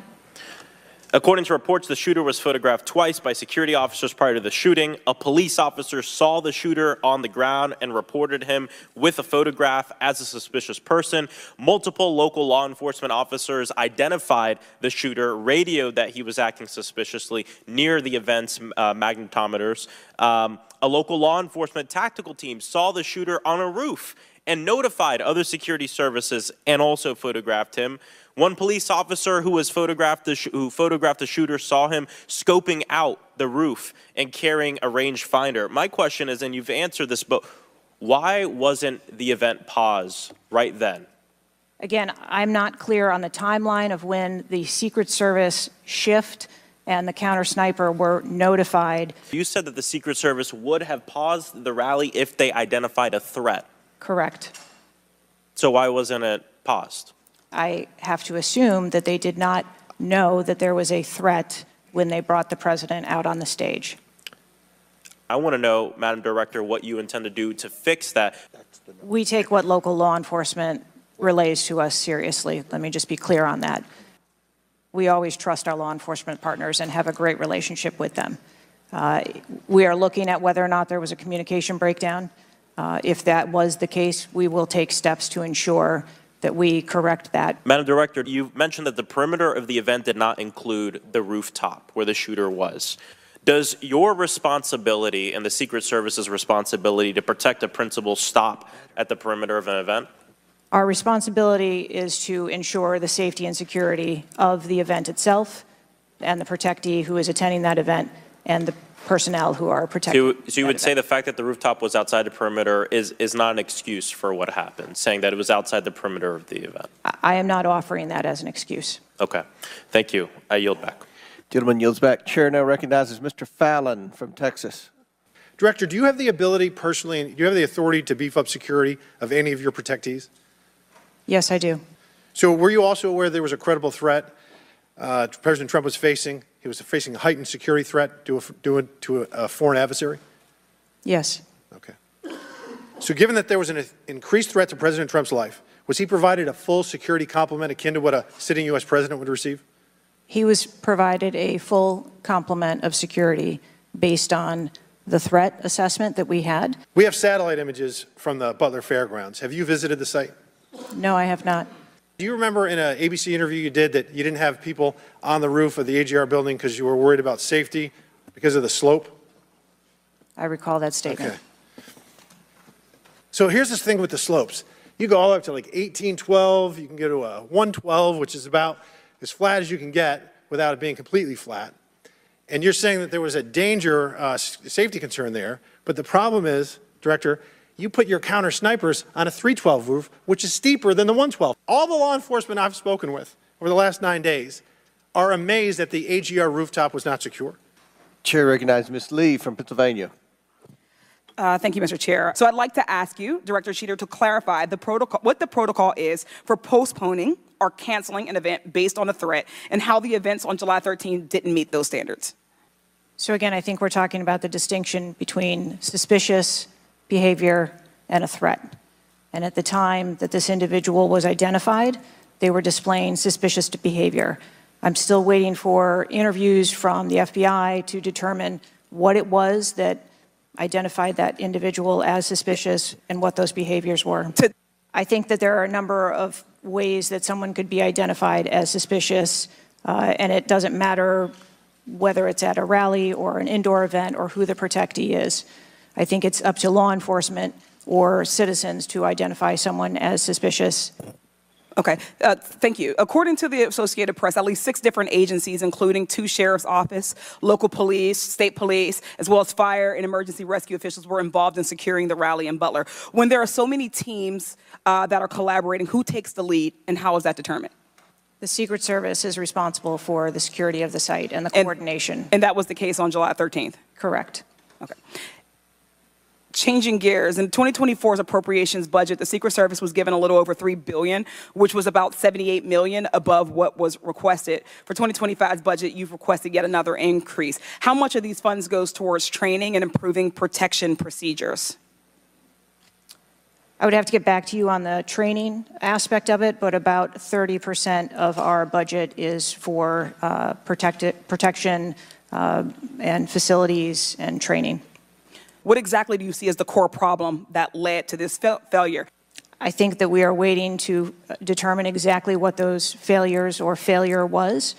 According to reports, the shooter was photographed twice by security officers prior to the shooting. A police officer saw the shooter on the ground and reported him with a photograph as a suspicious person. Multiple local law enforcement officers identified the shooter, radioed that he was acting suspiciously near the event's magnetometers. A local law enforcement tactical team saw the shooter on a roof and notified other security services and also photographed him. One police officer who photographed the shooter saw him scoping out the roof and carrying a rangefinder. My question is, and you've answered this, but why wasn't the event paused right then? Again, I'm not clear on the timeline of when the Secret Service shift and the counter sniper were notified. You said that the Secret Service would have paused the rally if they identified a threat. Correct. So why wasn't it paused? I have to assume that they did not know that there was a threat when they brought the president out on the stage. I want to know, Madam Director, what you intend to do to fix that. We take what local law enforcement relays to us seriously. Let me just be clear on that. We always trust our law enforcement partners and have a great relationship with them. We are looking at whether or not there was a communication breakdown. If that was the case, we will take steps to ensure that we correct that. Madam Director, you mentioned that the perimeter of the event did not include the rooftop where the shooter was. Does your responsibility and the Secret Service's responsibility to protect a principal stop at the perimeter of an event? Our responsibility is to ensure the safety and security of the event itself and the protectee who is attending that event and the personnel who are protecting. So you would say the fact that the rooftop was outside the perimeter is not an excuse for what happened, saying that it was outside the perimeter of the event? I am not offering that as an excuse. Okay. Thank you. I yield back. Gentleman yields back. Chair now recognizes Mr. Fallon from Texas. Director, do you have the ability personally, and do you have the authority to beef up security of any of your protectees? Yes, I do. So were you also aware there was a credible threat President Trump was facing? He was facing a heightened security threat to a foreign adversary? Yes. Okay. So given that there was an increased threat to President Trump's life, was he provided a full security complement akin to what a sitting U.S. president would receive? He was provided a full complement of security based on the threat assessment that we had. We have satellite images from the Butler Fairgrounds. Have you visited the site? No, I have not. Do you remember in an ABC interview you did that you didn't have people on the roof of the AGR building because you were worried about safety because of the slope? I recall that statement. Okay. So here's this thing with the slopes. You go all the way up to like 1812, you can go to a 112, which is about as flat as you can get without it being completely flat. And you're saying that there was a danger, safety concern there, but the problem is, Director, you put your counter snipers on a 312 roof, which is steeper than the 112. All the law enforcement I've spoken with over the last 9 days are amazed that the AGR rooftop was not secure. Chair recognizes Ms. Lee from Pennsylvania. Thank you, Mr. Chair. So I'd like to ask you, Director Cheater, to clarify the protocol, what the protocol is for postponing or canceling an event based on a threat, and how the events on July 13 didn't meet those standards. So again, I think we're talking about the distinction between suspicious behavior and a threat. And at the time that this individual was identified, they were displaying suspicious behavior. I'm still waiting for interviews from the FBI to determine what it was that identified that individual as suspicious and what those behaviors were. I think that there are a number of ways that someone could be identified as suspicious, and it doesn't matter whether it's at a rally or an indoor event or who the protectee is. I think it's up to law enforcement or citizens to identify someone as suspicious. Okay, thank you. According to the Associated Press, at least 6 different agencies, including 2 sheriff's office, local police, state police, as well as fire and emergency rescue officials were involved in securing the rally in Butler. When there are so many teams that are collaborating, who takes the lead and how is that determined? The Secret Service is responsible for the security of the site and the coordination. And that was the case on July 13th? Correct. Okay. Changing gears, in 2024's appropriations budget, the Secret Service was given a little over $3 billion, which was about $78 million above what was requested. For 2025's budget, you've requested yet another increase. How much of these funds goes towards training and improving protection procedures? I would have to get back to you on the training aspect of it, but about 30% of our budget is for protection and facilities and training. What exactly do you see as the core problem that led to this failure? I think that we are waiting to determine exactly what those failures or failure was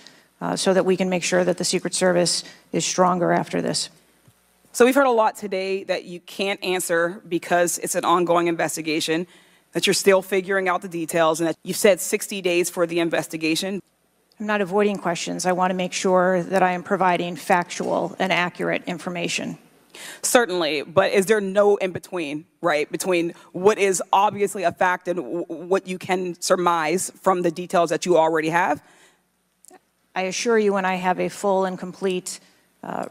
so that we can make sure that the Secret Service is stronger after this. So we've heard a lot today that you can't answer because it's an ongoing investigation, that you're still figuring out the details, and that you've said 60 days for the investigation. I'm not avoiding questions. I want to make sure that I am providing factual and accurate information. Certainly, but is there no in-between, right, between what is obviously a fact and what you can surmise from the details that you already have? I assure you, when I have a full and complete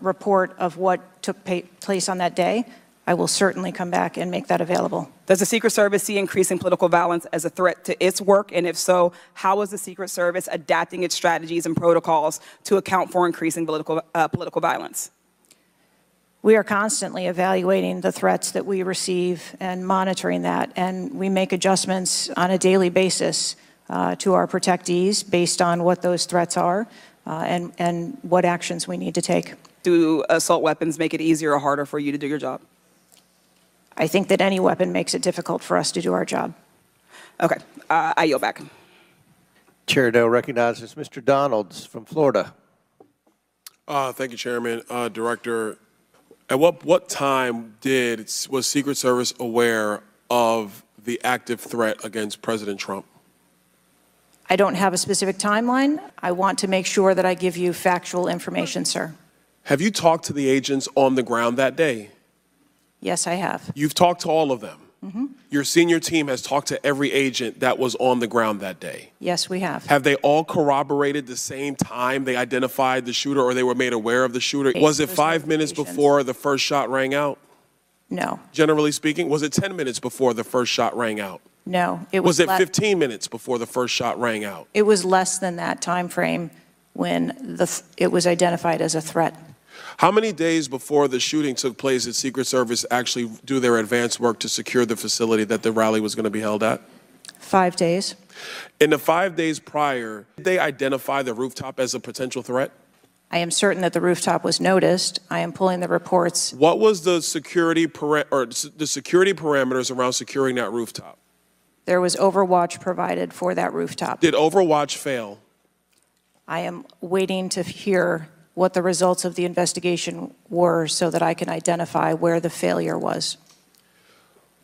report of what took place on that day, I will certainly come back and make that available. Does the Secret Service see increasing political violence as a threat to its work? And if so, how is the Secret Service adapting its strategies and protocols to account for increasing political violence? We are constantly evaluating the threats that we receive and monitoring that, and we make adjustments on a daily basis to our protectees based on what those threats are and what actions we need to take. Do assault weapons make it easier or harder for you to do your job? I think that any weapon makes it difficult for us to do our job. Okay, I yield back. Chair now recognizes Mr. Donalds from Florida. Thank you, Chairman. Director, at what time was Secret Service aware of the active threat against President Trump? I don't have a specific timeline. I want to make sure that I give you factual information, sir. Have you talked to the agents on the ground that day? Yes, I have. You've talked to all of them? Mm-hmm. Your senior team has talked to every agent that was on the ground that day? Yes, we have. Have they all corroborated the same time they identified the shooter or they were made aware of the shooter? Was it 5 minutes before the first shot rang out? No. Generally speaking, was it 10 minutes before the first shot rang out? No. Was it 15 minutes before the first shot rang out? It was less than that time frame when it was identified as a threat. How many days before the shooting took place did Secret Service actually do their advance work to secure the facility that the rally was going to be held at? 5 days. In the 5 days prior, did they identify the rooftop as a potential threat? I am certain that the rooftop was noticed. I am pulling the reports. What was the security parameters around securing that rooftop? There was overwatch provided for that rooftop. Did overwatch fail? I am waiting to hear what the results of the investigation were so that I can identify where the failure was.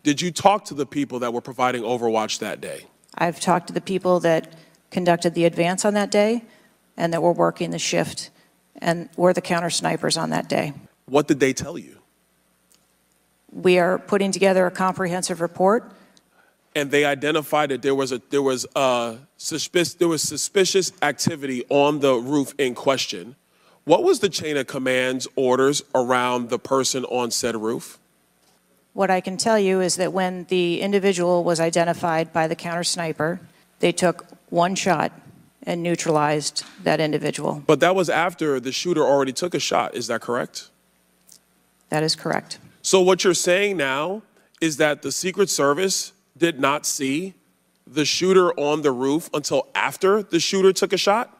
Did you talk to the people that were providing overwatch that day? I've talked to the people that conducted the advance on that day and that were working the shift and were the counter snipers on that day. What did they tell you? We are putting together a comprehensive report. And they identified that there was suspicious activity on the roof in question. What was the chain of command's orders around the person on said roof? What I can tell you is that when the individual was identified by the counter sniper, they took one shot and neutralized that individual. But that was after the shooter already took a shot, is that correct? That is correct. So what you're saying now is that the Secret Service did not see the shooter on the roof until after the shooter took a shot?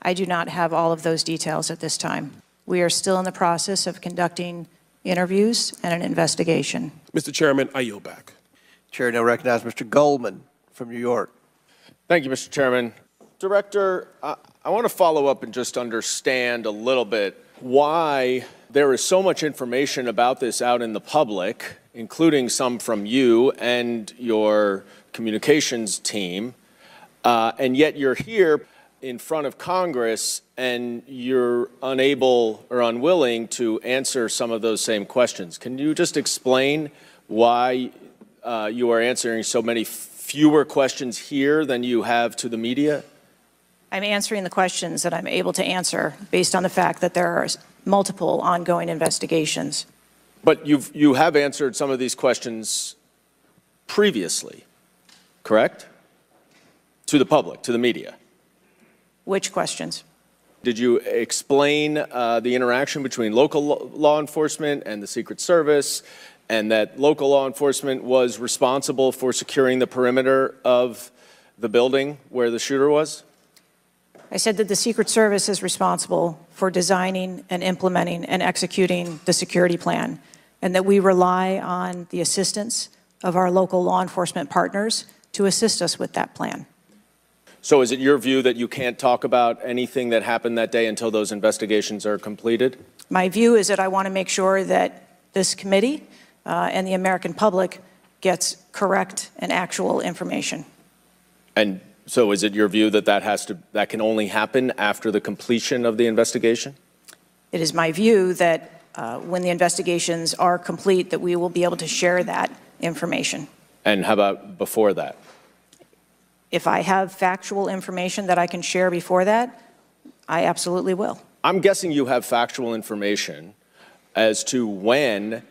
I do not have all of those details at this time. We are still in the process of conducting interviews and an investigation. Mr. Chairman, I yield back. Chair now recognizes Mr. Goldman from New York. Thank you, Mr. Chairman. Director, I want to follow up and just understand a little bit why there is so much information about this out in the public, including some from you and your communications team, and yet you're here in front of Congress and you're unable or unwilling to answer some of those same questions. Can you just explain why you are answering so many fewer questions here than you have to the media? I'm answering the questions that I'm able to answer based on the fact that there are multiple ongoing investigations. But you have answered some of these questions previously, correct? To the public, to the media. Which questions? Did you explain the interaction between local law enforcement and the Secret Service, and that local law enforcement was responsible for securing the perimeter of the building where the shooter was? I said that the Secret Service is responsible for designing and implementing and executing the security plan, and that we rely on the assistance of our local law enforcement partners to assist us with that plan. So is it your view that you can't talk about anything that happened that day until those investigations are completed? My view is that I want to make sure that this committee and the American public gets correct and actual information. And so is it your view that that can only happen after the completion of the investigation? It is my view that when the investigations are complete, that we will be able to share that information. And how about before that? If I have factual information that I can share before that, I absolutely will. I'm guessing you have factual information as to when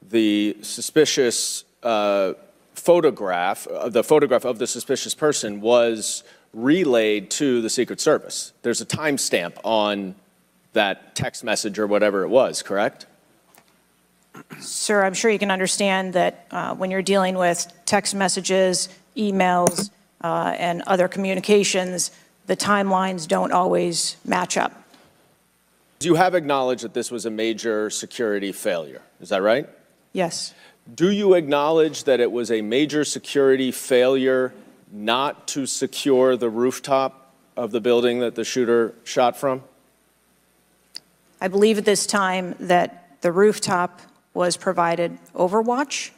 the suspicious photograph of the suspicious person was relayed to the Secret Service. There's a timestamp on that text message or whatever it was, correct? Sir, I'm sure you can understand that when you're dealing with text messages, emails, and other communications, the timelines don't always match up. You have acknowledged that this was a major security failure. Is that right? Yes. Do you acknowledge that it was a major security failure not to secure the rooftop of the building that the shooter shot from? I believe at this time that the rooftop was provided Overwatch.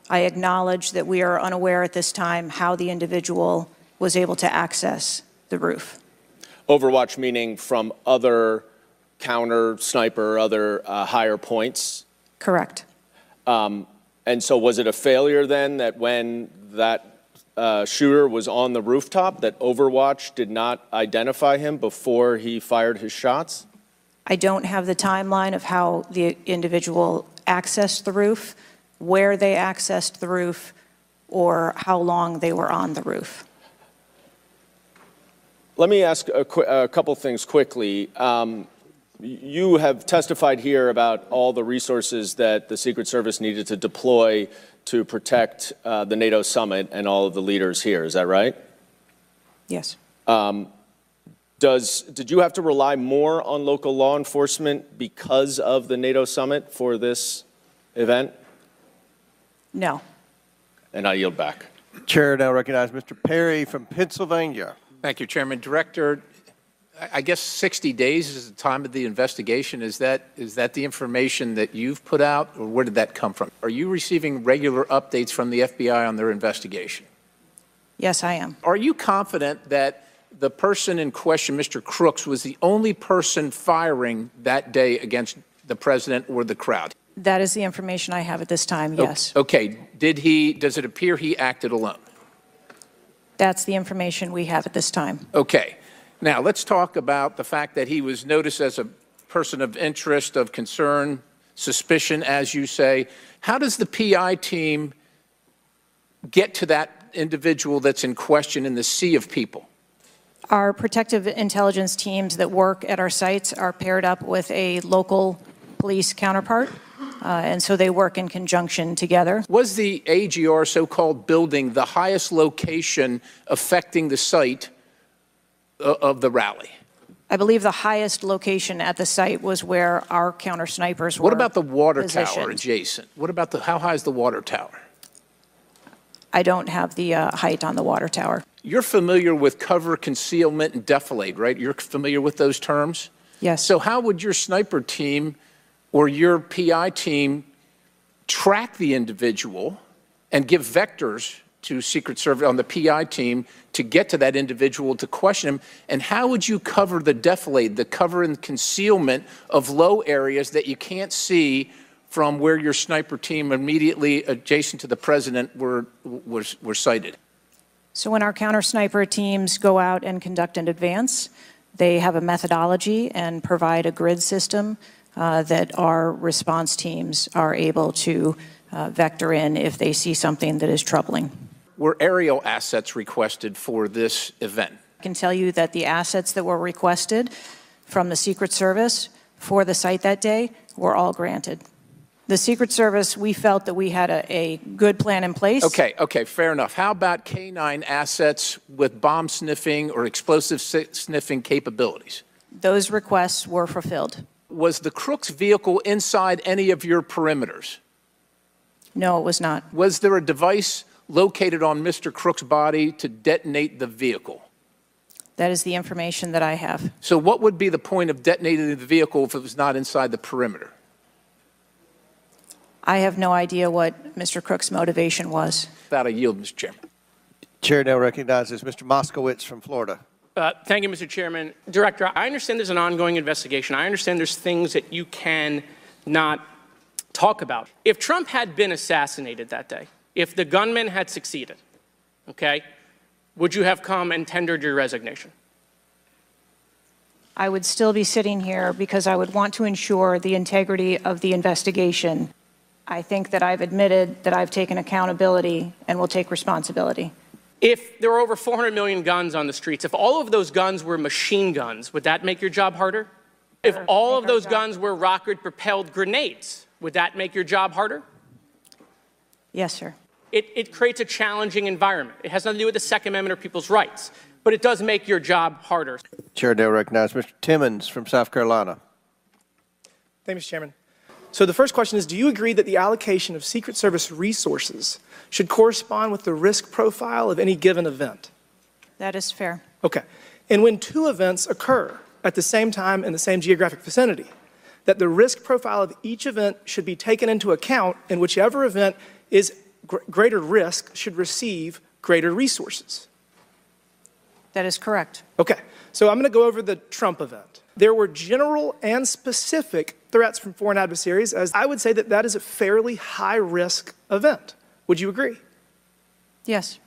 I acknowledge that we are unaware at this time how the individual was able to access the roof. Overwatch meaning from other counter sniper, other higher points? Correct. And so was it a failure then that when that shooter was on the rooftop that Overwatch did not identify him before he fired his shots? I don't have the timeline of how the individual accessed the roof, where they accessed the roof, or how long they were on the roof. Let me ask a couple things quickly. You have testified here about all the resources that the Secret Service needed to deploy to protect the NATO summit and all of the leaders here. Is that right? Yes. Did you have to rely more on local law enforcement because of the NATO summit for this event? No. And I yield back. Chair now recognizes Mr. Perry from Pennsylvania. Thank you, Chairman. Director, I guess 60 days is the time of the investigation. Is that the information that you've put out, or where did that come from? Are you receiving regular updates from the FBI on their investigation? Yes, I am. Are you confident that the person in question, Mr. Crooks, was the only person firing that day against the president or the crowd? That is the information I have at this time, yes. Okay. Does it appear he acted alone? That's the information we have at this time. Okay. Now, let's talk about the fact that he was noticed as a person of interest, of concern, suspicion, as you say. How does the PI team get to that individual that's in question in the sea of people? Our protective intelligence teams that work at our sites are paired up with a local police counterpart, and so they work in conjunction together. Was the AGR so-called building the highest location affecting the site of the rally? I believe the highest location at the site was where our counter snipers were. What about the water positioned. tower adjacent? What about how high is the water tower? I don't have the height on the water tower. You're familiar with cover, concealment, and defilade, right? You're familiar with those terms? Yes. So how would your sniper team or your PI team track the individual and give vectors to Secret Service on the PI team to get to that individual to question him? And how would you cover the defilade, the cover and concealment of low areas that you can't see from where your sniper team immediately adjacent to the president were sighted? So when our counter sniper teams go out and conduct an advance, they have a methodology and provide a grid system that our response teams are able to vector in if they see something that is troubling. Were aerial assets requested for this event? I can tell you that the assets that were requested from the Secret Service for the site that day were all granted. The Secret Service, we felt that we had a good plan in place. Okay, fair enough. How about K-9 assets with bomb sniffing or explosive sniffing capabilities? Those requests were fulfilled. Was the Crooks vehicle inside any of your perimeters? No, it was not. Was there a device located on Mr. Crooks' body to detonate the vehicle? That is the information that I have. So what would be the point of detonating the vehicle if it was not inside the perimeter? I have no idea what Mr. Crook's motivation was. That I yield, Mr. Chairman. Chair now recognizes Mr. Moskowitz from Florida. Thank you, Mr. Chairman. Director, I understand there's an ongoing investigation. I understand there's things that you can not talk about. If Trump had been assassinated that day, if the gunman had succeeded, okay, would you have come and tendered your resignation? I would still be sitting here because I would want to ensure the integrity of the investigation. I think that I've admitted that I've taken accountability and will take responsibility. If there were over 400 million guns on the streets, if all of those guns were machine guns, would that make your job harder? If all of those guns were rocket-propelled grenades, would that make your job harder? Yes, sir. It creates a challenging environment. It has nothing to do with the Second Amendment or people's rights, but it does make your job harder. Chair now recognizes Mr. Timmons from South Carolina. Thank you, Mr. Chairman. So the first question is, do you agree that the allocation of Secret Service resources should correspond with the risk profile of any given event? That is fair. Okay. And when two events occur at the same time in the same geographic vicinity, that the risk profile of each event should be taken into account, and whichever event is greater risk should receive greater resources. That is correct. Okay. So I'm going to go over the Trump event. There were general and specific threats from foreign adversaries, as I would say that that is a fairly high-risk event. Would you agree? Yes.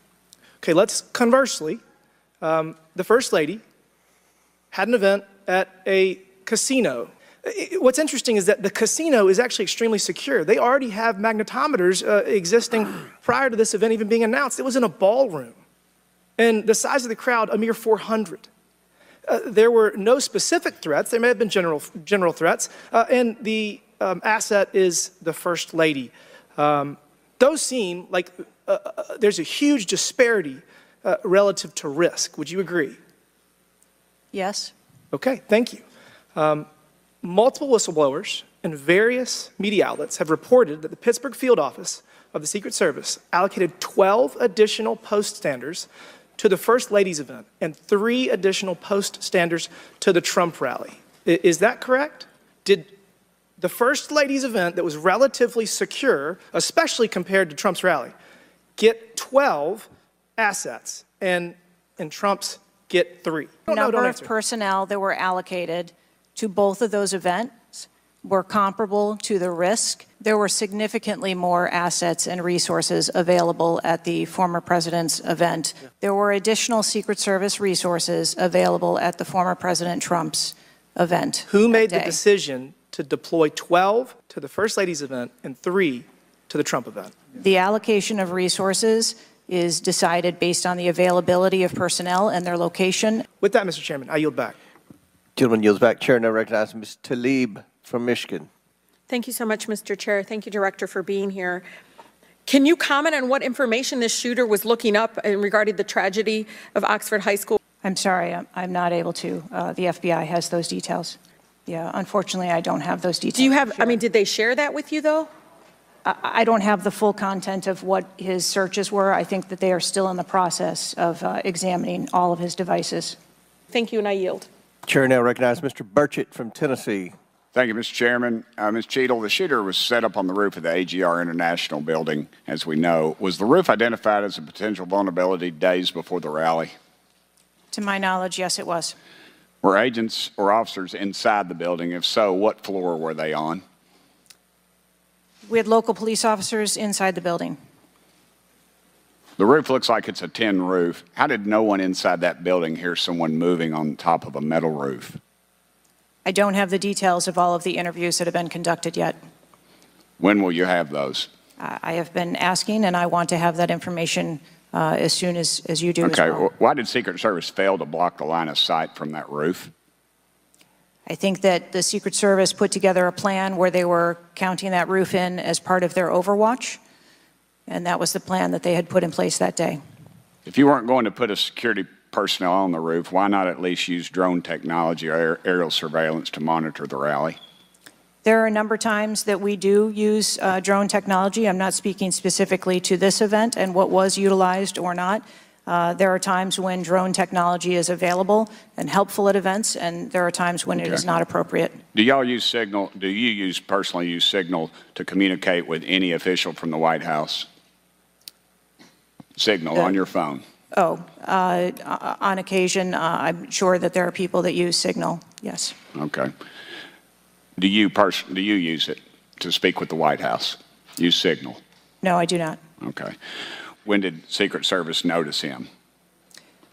Okay, let's conversely, the First Lady had an event at a casino. What's interesting is that the casino is actually extremely secure. They already have magnetometers existing prior to this event even being announced. It was in a ballroom. And the size of the crowd, a mere 400. There were no specific threats. There may have been general threats. And the asset is the First Lady. Those seem like there's a huge disparity relative to risk. Would you agree? Yes. Okay, thank you. Multiple whistleblowers and various media outlets have reported that the Pittsburgh field office of the Secret Service allocated 12 additional post standers to the First Lady's event and 3 additional post standers to the Trump rally. Is that correct? Did the First Lady's event that was relatively secure, especially compared to Trump's rally, get 12 assets and Trump's get 3? The number of personnel that were allocated to both of those events were comparable to the risk. There were significantly more assets and resources available at the former president's event. There were additional Secret Service resources available at the former President Trump's event. Who made the decision to deploy 12 to the First Lady's event and 3 to the Trump event? The allocation of resources is decided based on the availability of personnel and their location. With that, Mr. Chairman, I yield back. Gentleman yields back. Chair now recognizes Ms. Tlaib from Michigan. Thank you so much, Mr. Chair. Thank you, Director, for being here. Can you comment on what information this shooter was looking up regarding the tragedy of Oxford High School? I'm sorry, I'm not able to. The FBI has those details. Yeah, unfortunately, I don't have those details. Do you have, I mean, did they share that with you, though? I don't have the full content of what his searches were. I think that they are still in the process of examining all of his devices. Thank you, and I yield. Chair now recognizes Mr. Burchett from Tennessee. Thank you, Mr. Chairman. Ms. Cheadle, the shooter was set up on the roof of the AGR International building, as we know. Was the roof identified as a potential vulnerability days before the rally? To my knowledge, yes, it was. Were agents or officers inside the building? If so, what floor were they on? We had local police officers inside the building. The roof looks like it's a tin roof. How did no one inside that building hear someone moving on top of a metal roof? I don't have the details of all of the interviews that have been conducted yet. When will you have those? I have been asking, and I want to have that information as soon as you do as well. Okay, why did Secret Service fail to block the line of sight from that roof? I think that the Secret Service put together a plan where they were counting that roof in as part of their overwatch, and that was the plan that they had put in place that day. If you weren't going to put a security personnel on the roof, why not at least use drone technology or aerial surveillance to monitor the rally? There are a number of times that we do use drone technology. I'm not speaking specifically to this event and what was utilized or not. There are times when drone technology is available and helpful at events, and there are times when it is not appropriate. Do y'all use Signal? Do you personally use Signal to communicate with any official from the White House? Signal on your phone? Oh, on occasion, I'm sure that there are people that use Signal, yes. Okay. Do you use it to speak with the White House? Use Signal? No, I do not. Okay. When did Secret Service notice him?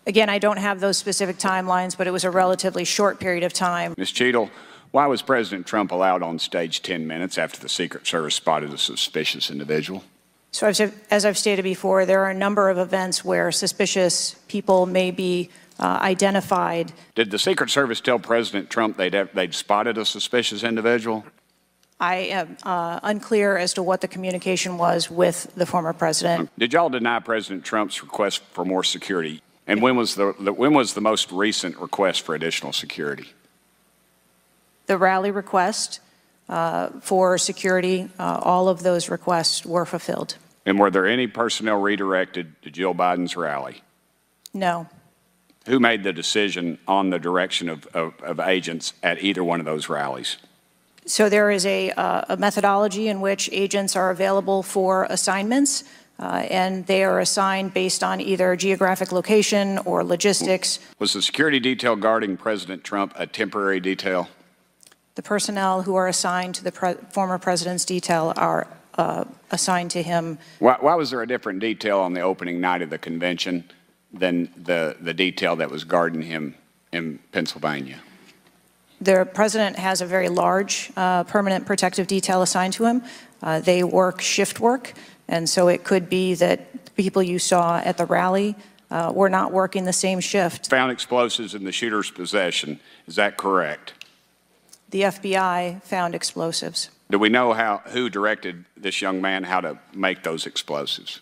Again, I don't have those specific timelines, but it was a relatively short period of time. Ms. Cheadle, why was President Trump allowed on stage 10 minutes after the Secret Service spotted a suspicious individual? So as I've stated before, there are a number of events where suspicious people may be identified. Did the Secret Service tell President Trump they'd spotted a suspicious individual? I am unclear as to what the communication was with the former president. Did y'all deny President Trump's request for more security? And when was the most recent request for additional security? The rally request for security, all of those requests were fulfilled. And were there any personnel redirected to Jill Biden's rally? No. Who made the decision on the direction of agents at either one of those rallies? So there is a methodology in which agents are available for assignments, and they are assigned based on either geographic location or logistics. Was the security detail guarding President Trump a temporary detail? The personnel who are assigned to the former president's detail are assigned to him. Why was there a different detail on the opening night of the convention than the detail that was guarding him in Pennsylvania? The president has a very large permanent protective detail assigned to him. They work shift work, and so it could be that people you saw at the rally were not working the same shift. Found explosives in the shooter's possession. Is that correct? The FBI found explosives. Do we know who directed this young man how to make those explosives?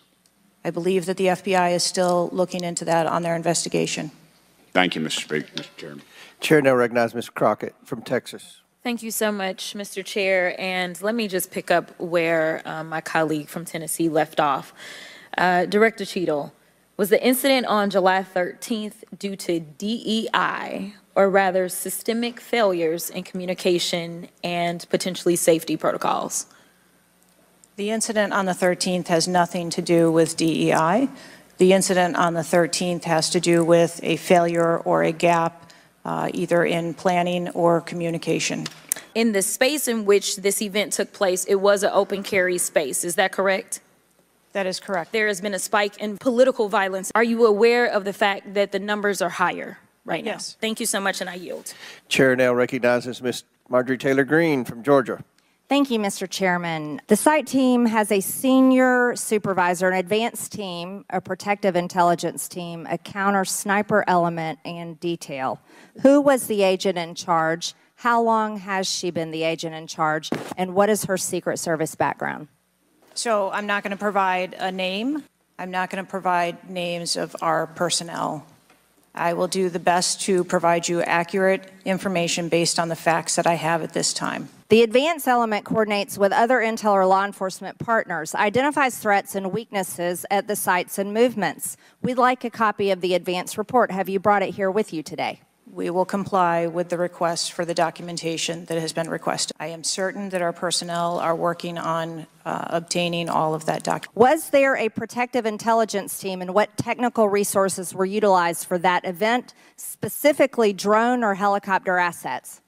I believe that the FBI is still looking into that on their investigation. Thank you, Mr. Speaker, Mr. Chairman. Chair now recognizes Ms. Crockett from Texas. Thank you so much, Mr. Chair. And let me just pick up where my colleague from Tennessee left off. Director Cheadle, was the incident on July 13th due to DEI, or rather systemic failures in communication and potentially safety protocols? The incident on the 13th has nothing to do with DEI. The incident on the 13th has to do with a failure or a gap either in planning or communication. In the space in which this event took place, it was an open carry space. Is that correct? That is correct. There has been a spike in political violence. Are you aware of the fact that the numbers are higher right now? Yes. Thank you so much, and I yield. Chair now recognizes Ms. Marjorie Taylor Greene from Georgia. Thank you, Mr. Chairman. The site team has a senior supervisor, an advanced team, a protective intelligence team, a counter sniper element, and detail. Who was the agent in charge? How long has she been the agent in charge? And what is her Secret Service background? So I'm not going to provide a name. I'm not going to provide names of our personnel. I will do the best to provide you accurate information based on the facts that I have at this time. The advance element coordinates with other intel or law enforcement partners, identifies threats and weaknesses at the sites and movements. We'd like a copy of the advance report. Have you brought it here with you today? We will comply with the request for the documentation that has been requested. I am certain that our personnel are working on obtaining all of that documentation. Was there a protective intelligence team, and what technical resources were utilized for that event, specifically drone or helicopter assets?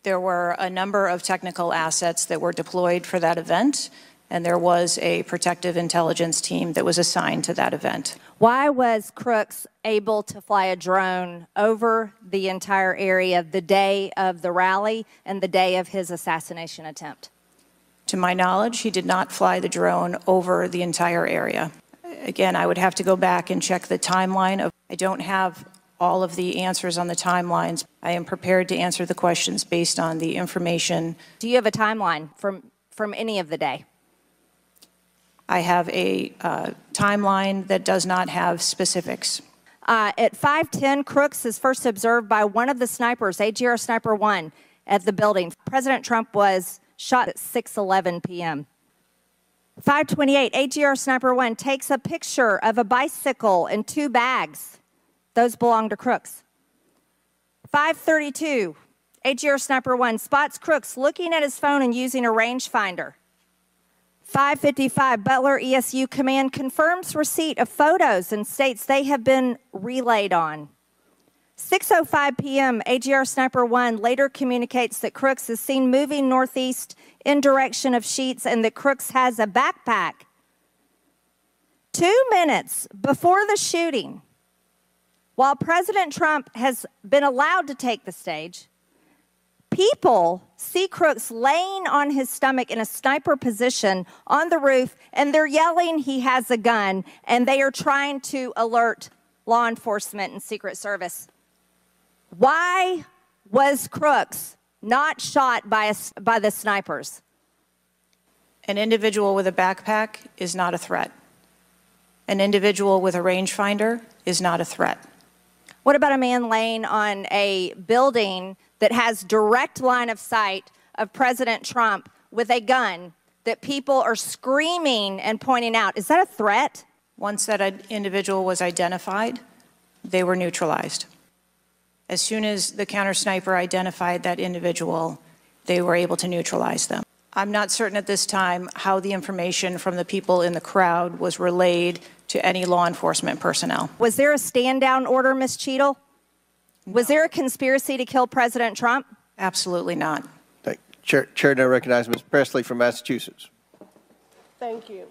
There were a number of technical assets that were deployed for that event, and there was a protective intelligence team that was assigned to that event. Why was Crooks able to fly a drone over the entire area the day of the rally and the day of his assassination attempt? To my knowledge, he did not fly the drone over the entire area. Again, I would have to go back and check the timeline. I don't have all of the answers on the timelines. I am prepared to answer the questions based on the information. Do you have a timeline from any of the day? I have a timeline that does not have specifics. At 5:10, Crooks is first observed by one of the snipers, AGR Sniper 1, at the building. President Trump was shot at 6:11 p.m. 5:28, AGR Sniper 1 takes a picture of a bicycle and 2 bags. Those belong to Crooks. 5:32, AGR Sniper 1 spots Crooks looking at his phone and using a rangefinder. 5:55, Butler ESU Command confirms receipt of photos and states they have been relayed on. 6:05 p.m., AGR Sniper 1 later communicates that Crooks is seen moving northeast in direction of Sheets and that Crooks has a backpack. 2 minutes before the shooting, While President Trump has been allowed to take the stage, people see Crooks laying on his stomach in a sniper position on the roof, and they're yelling he has a gun, and they are trying to alert law enforcement and Secret Service. Why was Crooks not shot by the snipers? An individual with a backpack is not a threat. An individual with a rangefinder is not a threat. What about a man laying on a building that has direct line of sight of President Trump with a gun that people are screaming and pointing out? Is that a threat? Once that individual was identified, they were neutralized. As soon as the counter sniper identified that individual, they were able to neutralize them. I'm not certain at this time how the information from the people in the crowd was relayed to any law enforcement personnel. Was there a stand-down order, Ms. Cheadle? No. Was there a conspiracy to kill President Trump? Absolutely not. Chair now recognizes Ms. Presley from Massachusetts. Thank you.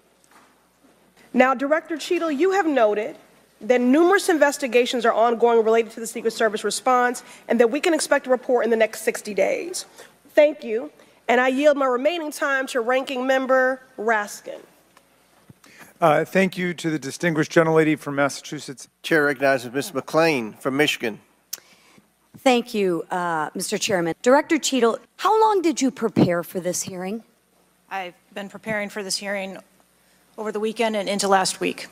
Now, Director Cheadle, you have noted that numerous investigations are ongoing related to the Secret Service response and that we can expect a report in the next 60 days. Thank you. And I yield my remaining time to Ranking Member Raskin. Thank you to the distinguished gentlelady from Massachusetts. Chair recognizes Ms. McClain from Michigan. Thank you, Mr. Chairman. Director Cheadle, how long did you prepare for this hearing? I've been preparing for this hearing over the weekend and into last week.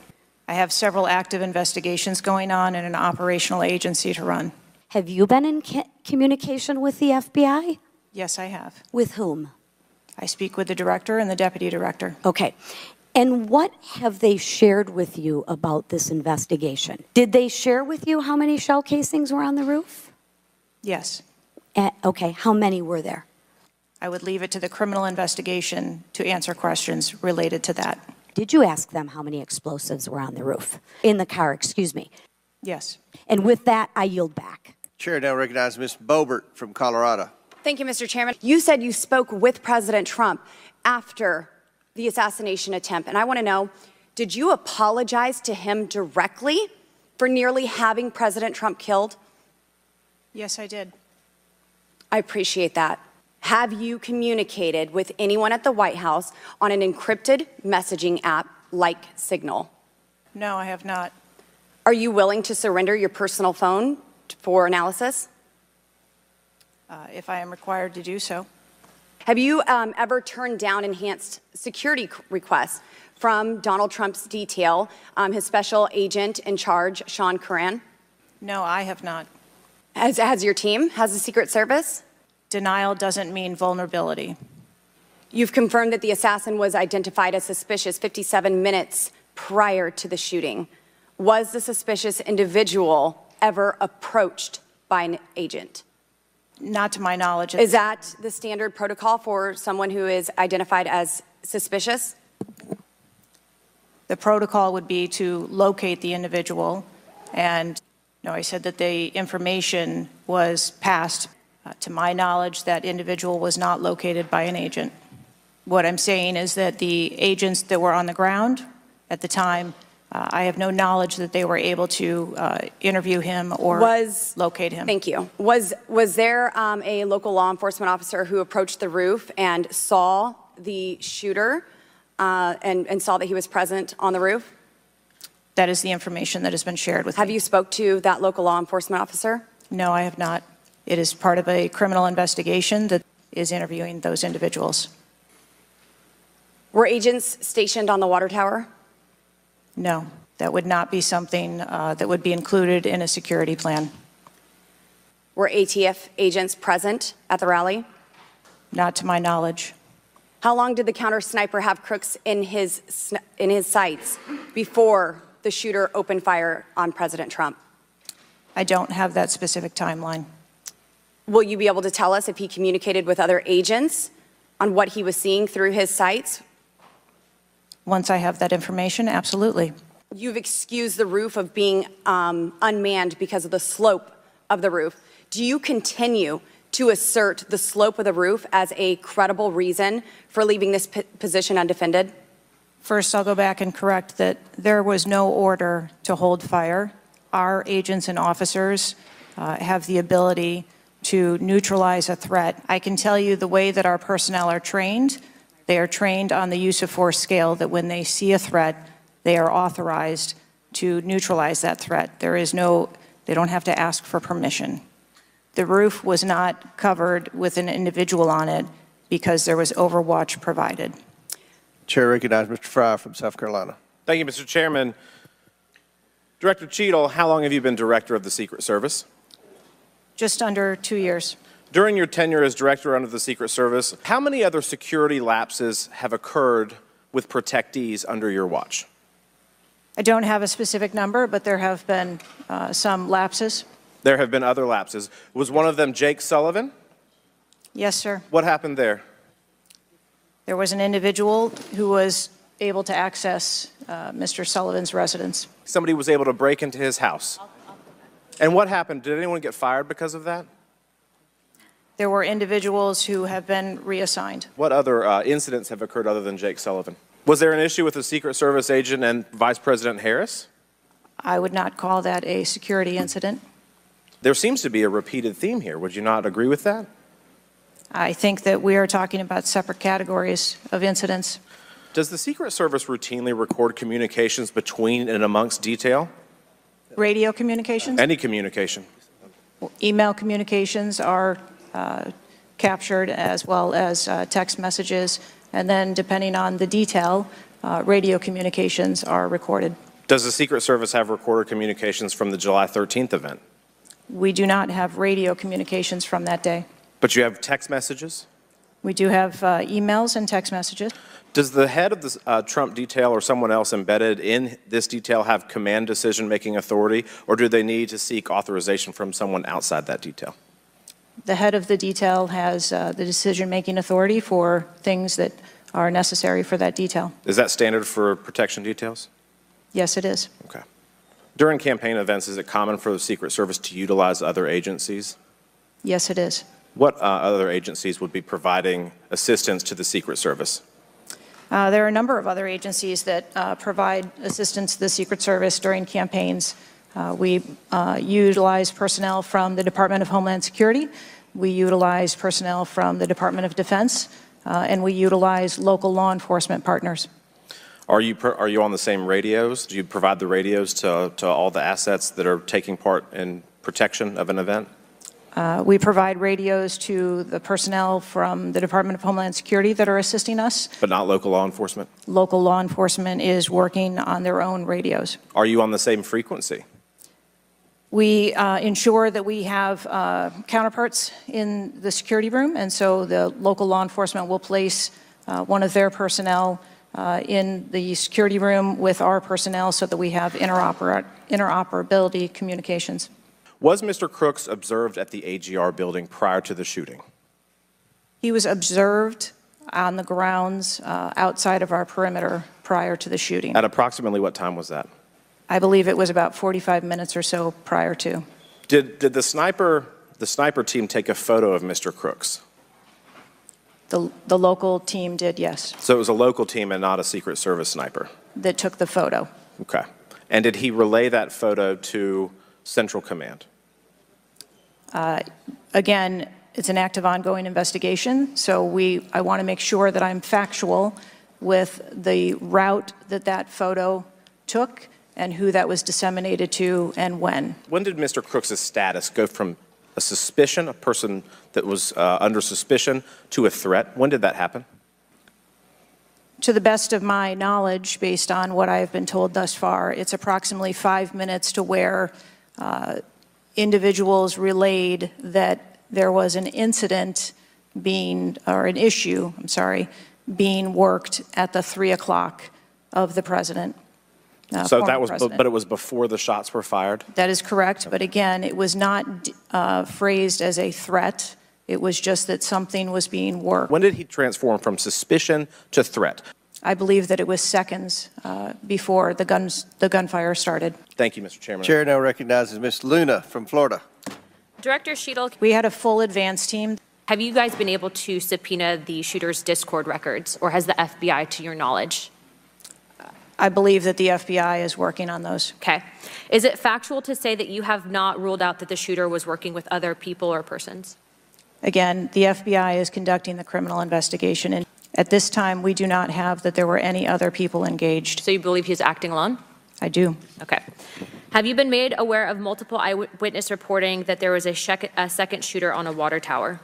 I have several active investigations going on and an operational agency to run. Have you been in communication with the FBI? Yes, I have. With whom? I speak with the director and the deputy director. Okay. And what have they shared with you about this investigation? Did they share with you how many shell casings were on the roof? Yes. Okay. How many were there? I would leave it to the criminal investigation to answer questions related to that. Did you ask them how many explosives were on the roof? In the car, excuse me. Yes. And with that, I yield back. Chair now recognizes Ms. Boebert from Colorado. Thank you, Mr. Chairman. You said you spoke with President Trump after the assassination attempt, and I want to know, did you apologize to him directly for nearly having President Trump killed? Yes, I did. I appreciate that. Have you communicated with anyone at the White House on an encrypted messaging app like Signal? No, I have not. Are you willing to surrender your personal phone for analysis? If I am required to do so. Have you ever turned down enhanced security requests from Donald Trump's detail, his special agent in charge, Sean Curran? No, I have not. Has your team? Has the Secret Service? Denial doesn't mean vulnerability. You've confirmed that the assassin was identified as suspicious 57 minutes prior to the shooting. Was the suspicious individual ever approached by an agent? Not to my knowledge. Is that the standard protocol for someone who is identified as suspicious? The protocol would be to locate the individual, and no, I said that the information was passed. To my knowledge, that individual was not located by an agent. What I'm saying is that the agents that were on the ground at the time, I have no knowledge that they were able to interview him or locate him. Thank you. Was there a local law enforcement officer who approached the roof and saw the shooter and saw that he was present on the roof? That is the information that has been shared with me. Have you spoke to that local law enforcement officer? No, I have not. It is part of a criminal investigation that is interviewing those individuals. Were agents stationed on the water tower? No, that would not be something that would be included in a security plan. Were ATF agents present at the rally? Not to my knowledge. How long did the counter sniper have Crooks in his sights before the shooter opened fire on President Trump? I don't have that specific timeline. Will you be able to tell us if he communicated with other agents on what he was seeing through his sights? Once I have that information, absolutely. You've excused the roof of being unmanned because of the slope of the roof. Do you continue to assert the slope of the roof as a credible reason for leaving this position undefended? First, I'll go back and correct that there was no order to hold fire. our agents and officers have the ability to neutralize a threat. I can tell you the way that our personnel are trained. They are trained on the use of force scale, that when they see a threat, they are authorized to neutralize that threat. They don't have to ask for permission. The roof was not covered with an individual on it because there was overwatch provided. Chair recognizes Mr. Fry from South Carolina. Thank you, Mr. Chairman. Director Cheadle, how long have you been director of the Secret Service? Just under 2 years. During your tenure as director under the Secret Service, how many other security lapses have occurred with protectees under your watch? I don't have a specific number, but there have been some lapses. There have been other lapses. Was one of them Jake Sullivan? Yes, sir. What happened there? There was an individual who was able to access Mr. Sullivan's residence. Somebody was able to break into his house. And what happened? Did anyone get fired because of that? There were individuals who have been reassigned. What other incidents have occurred other than Jake Sullivan? Was there an issue with the Secret Service agent and Vice President Harris? I would not call that a security incident. There seems to be a repeated theme here. Would you not agree with that? I think that we are talking about separate categories of incidents. Does the Secret Service routinely record communications between and amongst detail? Radio communications? Any communication? Email communications are captured, as well as text messages, and then depending on the detail, radio communications are recorded. Does the Secret Service have recorded communications from the July 13th event? We do not have radio communications from that day. But you have text messages? We do have emails and text messages. Does the head of the Trump detail or someone else embedded in this detail have command decision-making authority, or do they need to seek authorization from someone outside that detail? The head of the detail has the decision-making authority for things that are necessary for that detail. Is that standard for protection details? Yes, it is. Okay. During campaign events, is it common for the Secret Service to utilize other agencies? Yes, it is. What other agencies would be providing assistance to the Secret Service? There are a number of other agencies that provide assistance to the Secret Service during campaigns. We utilize personnel from the Department of Homeland Security. We utilize personnel from the Department of Defense, and we utilize local law enforcement partners. Are you on the same radios? Do you provide the radios to all the assets that are taking part in protection of an event? We provide radios to the personnel from the Department of Homeland Security that are assisting us. But not local law enforcement? Local law enforcement is working on their own radios. Are you on the same frequency? We ensure that we have counterparts in the security room, and so the local law enforcement will place one of their personnel in the security room with our personnel so that we have interoperability communications. Was Mr. Crooks observed at the AGR building prior to the shooting? He was observed on the grounds outside of our perimeter prior to the shooting. At approximately what time was that? I believe it was about 45 minutes or so prior to. Did the sniper team take a photo of Mr. Crooks? The local team did, yes. So it was a local team and not a Secret Service sniper? That took the photo. Okay. And did he relay that photo to Central Command? Again, it's an active ongoing investigation, so I want to make sure that I'm factual with the route that photo took and who that was disseminated to and when. When did Mr. Crooks' status go from a suspicion, a person that was under suspicion, to a threat? When did that happen? To the best of my knowledge, based on what I have been told thus far, it's approximately 5 minutes to where individuals relayed that there was an incident being worked at the 3 o'clock of the president. So that was, but it was before the shots were fired? That is correct, but again, it was not phrased as a threat. It was just that something was being worked. When did he transform from suspicion to threat? I believe that it was seconds before the gunfire started. Thank you, Mr. Chairman. Chair now recognizes Ms. Luna from Florida. Director Cheadle, we had a full advance team. Have you guys been able to subpoena the shooter's Discord records, or has the FBI, to your knowledge? I believe that the FBI is working on those. Okay. Is it factual to say that you have not ruled out that the shooter was working with other people or persons? Again, the FBI is conducting the criminal investigation, and at this time, we do not have that there were any other people engaged. So you believe he's acting alone? I do. Okay. Have you been made aware of multiple eyewitness reporting that there was a second shooter on a water tower?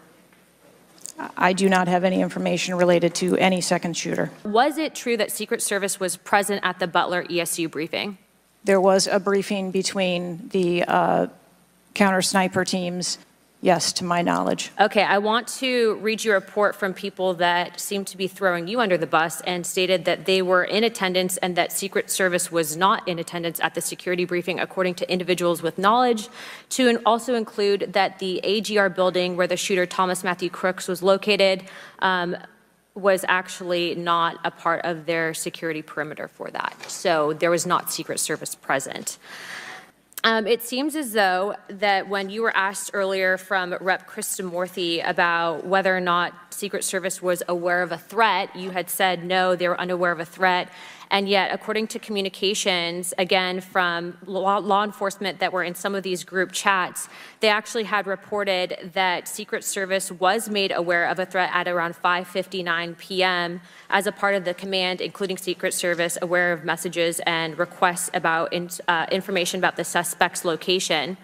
I do not have any information related to any second shooter. Was it true that Secret Service was present at the Butler ESU briefing? There was a briefing between the counter sniper teams, yes, to my knowledge. Okay, I want to read you a report from people that seem to be throwing you under the bus and stated that they were in attendance and that Secret Service was not in attendance at the security briefing, according to individuals with knowledge, to also include that the AGR building where the shooter Thomas Matthew Crooks was located was actually not a part of their security perimeter for that. So there was not Secret Service present. It seems as though that when you were asked earlier from Rep. Kristamorthy about whether or not Secret Service was aware of a threat, you had said no, they were unaware of a threat. And yet, according to communications, again, from law enforcement that were in some of these group chats, they actually had reported that Secret Service was made aware of a threat at around 5:59 p.m. as a part of the command, including Secret Service, aware of messages and requests about information about the suspect's location.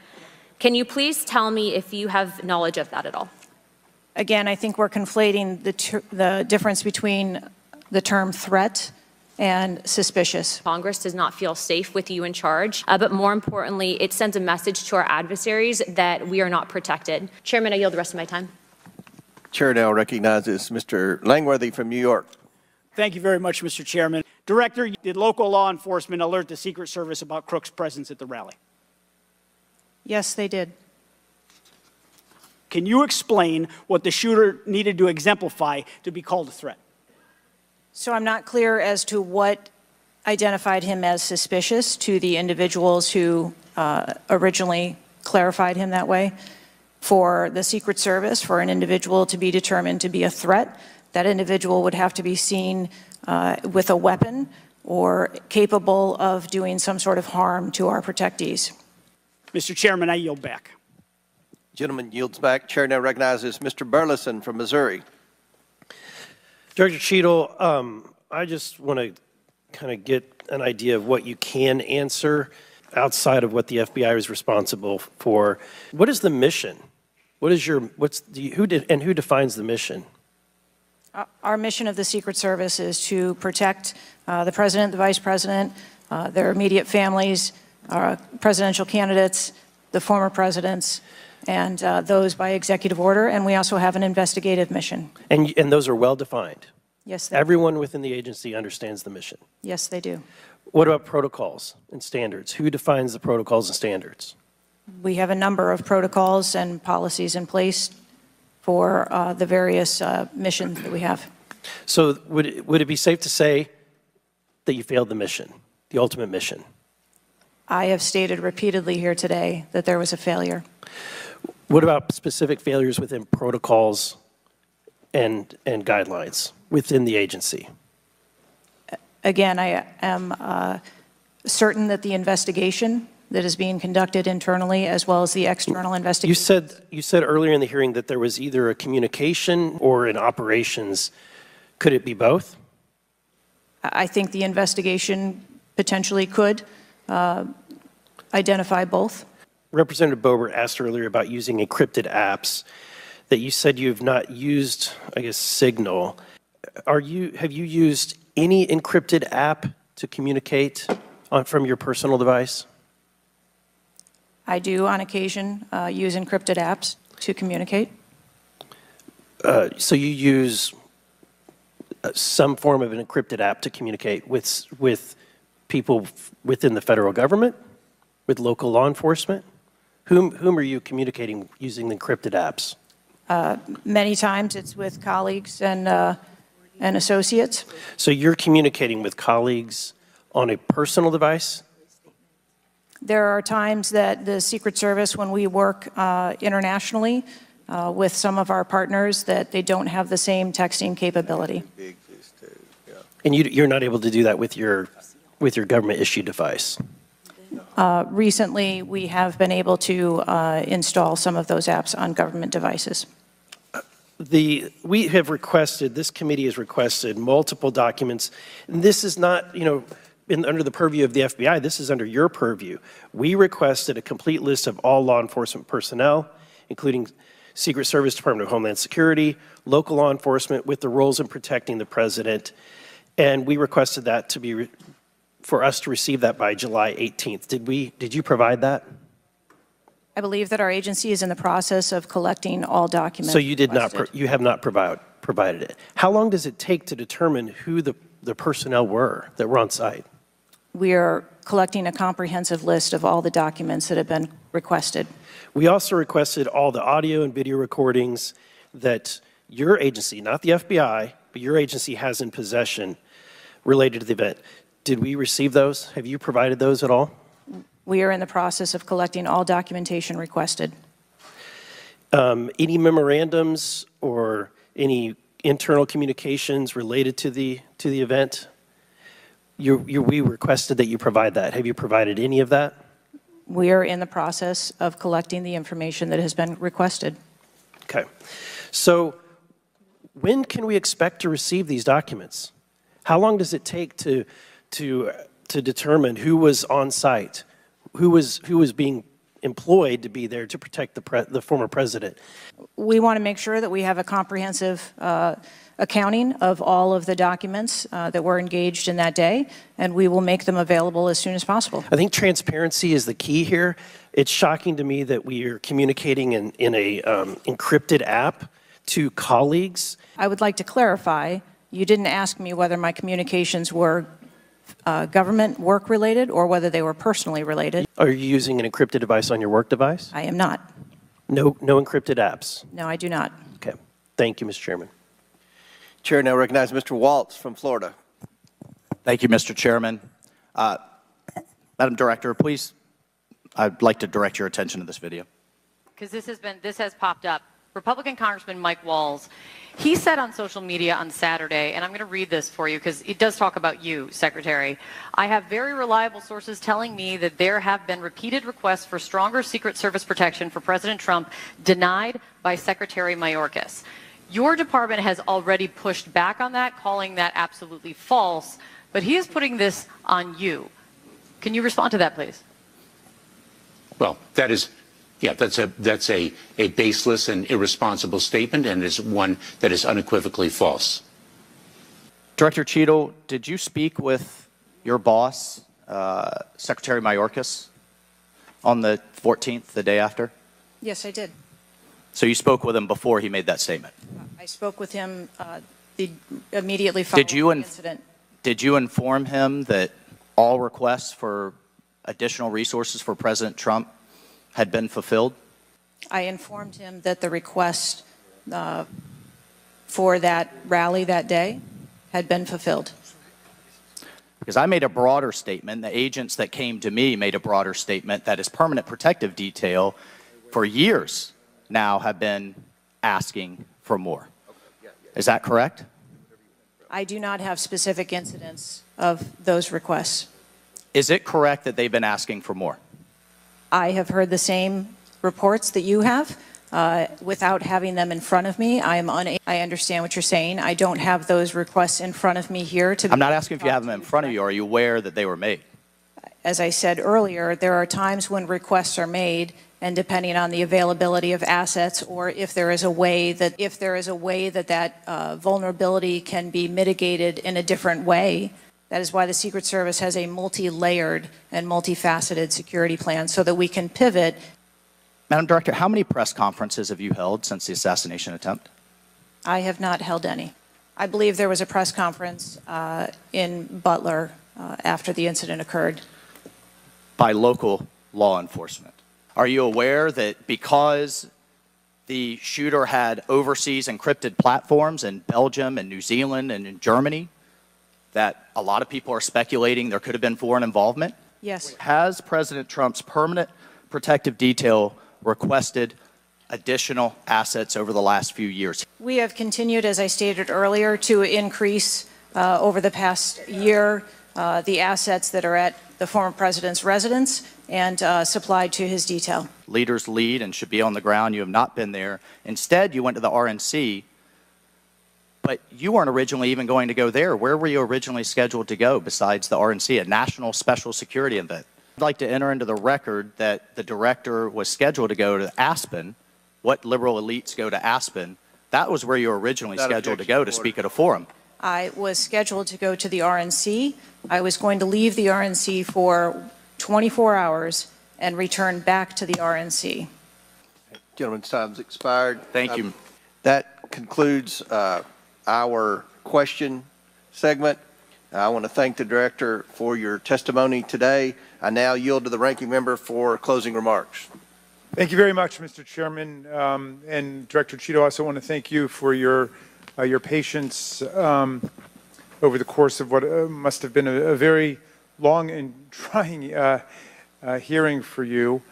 Can you please tell me if you have knowledge of that at all? Again, I think we're conflating the difference between the term threat and suspicious. Congress does not feel safe with you in charge, but more importantly, it sends a message to our adversaries that we are not protected. Chairman, I yield the rest of my time. Chair now recognizes Mr. Langworthy from New York. Thank you very much, Mr. Chairman. Director, did local law enforcement alert the Secret Service about Crooks' presence at the rally? Yes, they did. Can you explain what the shooter needed to exemplify to be called a threat? So I'm not clear as to what identified him as suspicious to the individuals who originally clarified him that way. For the Secret Service, for an individual to be determined to be a threat, that individual would have to be seen with a weapon or capable of doing some sort of harm to our protectees. Mr. Chairman, I yield back. Gentleman yields back. Chair now recognizes Mr. Burleson from Missouri. Director Cheadle, I just want to kind of get an idea of what you can answer outside of what the FBI is responsible for. What is the mission? What is your, who defines the mission? Our mission of the Secret Service is to protect the President, the Vice President, their immediate families, presidential candidates, the former presidents, and those by executive order, and we also have an investigative mission. And those are well defined? Yes, they Everyone within the agency understands the mission? Yes, they do. What about protocols and standards? Who defines the protocols and standards? We have a number of protocols and policies in place for the various missions that we have. So would it be safe to say that you failed the mission, the ultimate mission? I have stated repeatedly here today that there was a failure. What about specific failures within protocols and guidelines within the agency? Again, I am certain that the investigation that is being conducted internally as well as the external investigation. You said earlier in the hearing that there was either a communication or an operations. Could it be both? I think the investigation potentially could identify both. Representative Boebert asked earlier about using encrypted apps, that you said you have not used, I guess, Signal. Have you used any encrypted app to communicate from your personal device? I do, on occasion, use encrypted apps to communicate. So you use some form of an encrypted app to communicate with people within the federal government, with local law enforcement? Whom are you communicating using the encrypted apps? Many times it's with colleagues and associates. So you're communicating with colleagues on a personal device? There are times that the Secret Service, when we work internationally with some of our partners, that they don't have the same texting capability. And you're not able to do that with your with your government-issued device? Recently, we have been able to install some of those apps on government devices. We have requested, this committee has requested multiple documents, and this is not, under the purview of the FBI, this is under your purview. We requested a complete list of all law enforcement personnel, including Secret Service, Department of Homeland Security, local law enforcement with the roles in protecting the president, and we requested that to be, for us to receive that by July 18th. Did you provide that? I believe that our agency is in the process of collecting all documents. So you did not, you have not provided it. How long does it take to determine who the personnel were that were on site? We are collecting a comprehensive list of all the documents that have been requested. We also requested all the audio and video recordings that your agency, not the FBI, but your agency has in possession related to the event. Did we receive those? Have you provided those at all? We are in the process of collecting all documentation requested. Any memorandums or any internal communications related to the event? We requested that you provide that. Have you provided any of that? We are in the process of collecting the information that has been requested. Okay. So when can we expect to receive these documents? How long does it take to determine who was on site? Who was being employed to be there to protect the former president? We want to make sure that we have a comprehensive accounting of all of the documents that were engaged in that day, and we will make them available as soon as possible. I think transparency is the key here. It's shocking to me that we are communicating in a encrypted app to colleagues. I would like to clarify, you didn't ask me whether my communications were government work related or whether they were personally related. Are you using an encrypted device on your work device? I am not. No encrypted apps? No, I do not. Okay. Thank you, Mr. Chairman. Chair now recognizes Mr. Waltz from Florida. Thank you, Mr. Chairman. Madam Director, please, I'd like to direct your attention to this video. Because this has popped up. Republican Congressman Mike Walz, he said on social media on Saturday, and I'm going to read this for you because it does talk about you, Secretary. I have very reliable sources telling me that there have been repeated requests for stronger Secret Service protection for President Trump denied by Secretary Mayorkas. Your department has already pushed back on that, calling that absolutely false, but he is putting this on you. Can you respond to that, please? Well, that is, yeah, that's a baseless and irresponsible statement, and is one that is unequivocally false. Director Cheadle, did you speak with your boss, Secretary Mayorkas, on the 14th, the day after? Yes, I did. So you spoke with him before he made that statement? I spoke with him immediately following the incident. Did you inform him that all requests for additional resources for President Trump had been fulfilled? I informed him that the request for that rally that day had been fulfilled. Because I made a broader statement, the agents that came to me made a broader statement that his permanent protective detail for years now have been asking for more. Is that correct? I do not have specific incidents of those requests. Is it correct that they've been asking for more? I have heard the same reports that you have. Without having them in front of me, I understand what you're saying. I don't have those requests in front of me here. I'm not asking if you have them in front of you. Are you aware that they were made? As I said earlier, there are times when requests are made, and depending on the availability of assets, or if there is a way that vulnerability can be mitigated in a different way. That is why the Secret Service has a multi-layered and multifaceted security plan so that we can pivot. Madam Director, how many press conferences have you held since the assassination attempt? I have not held any. I believe there was a press conference in Butler after the incident occurred. By local law enforcement. Are you aware that because the shooter had overseas encrypted platforms in Belgium and New Zealand and in Germany, that a lot of people are speculating there could have been foreign involvement? Yes. Has President Trump's permanent protective detail requested additional assets over the last few years? We have continued, as I stated earlier, to increase over the past year the assets that are at the former president's residence and supplied to his detail. Leaders lead and should be on the ground. You have not been there. Instead, you went to the RNC, but you weren't originally even going to go there. Where were you originally scheduled to go besides the RNC, a national special security event? I'd like to enter into the record that the director was scheduled to go to Aspen. What liberal elites go to Aspen? That was where you were originally scheduled to go to speak at a forum. I was scheduled to go to the RNC. I was going to leave the RNC for 24 hours and return back to the RNC. Gentleman's time's expired. Thank you. That concludes our question segment. I want to thank the director for your testimony today. I now yield to the ranking member for closing remarks. Thank you very much, Mr. Chairman. And Director Cheeto, I also want to thank you for your patience over the course of what must have been a very long and trying hearing for you.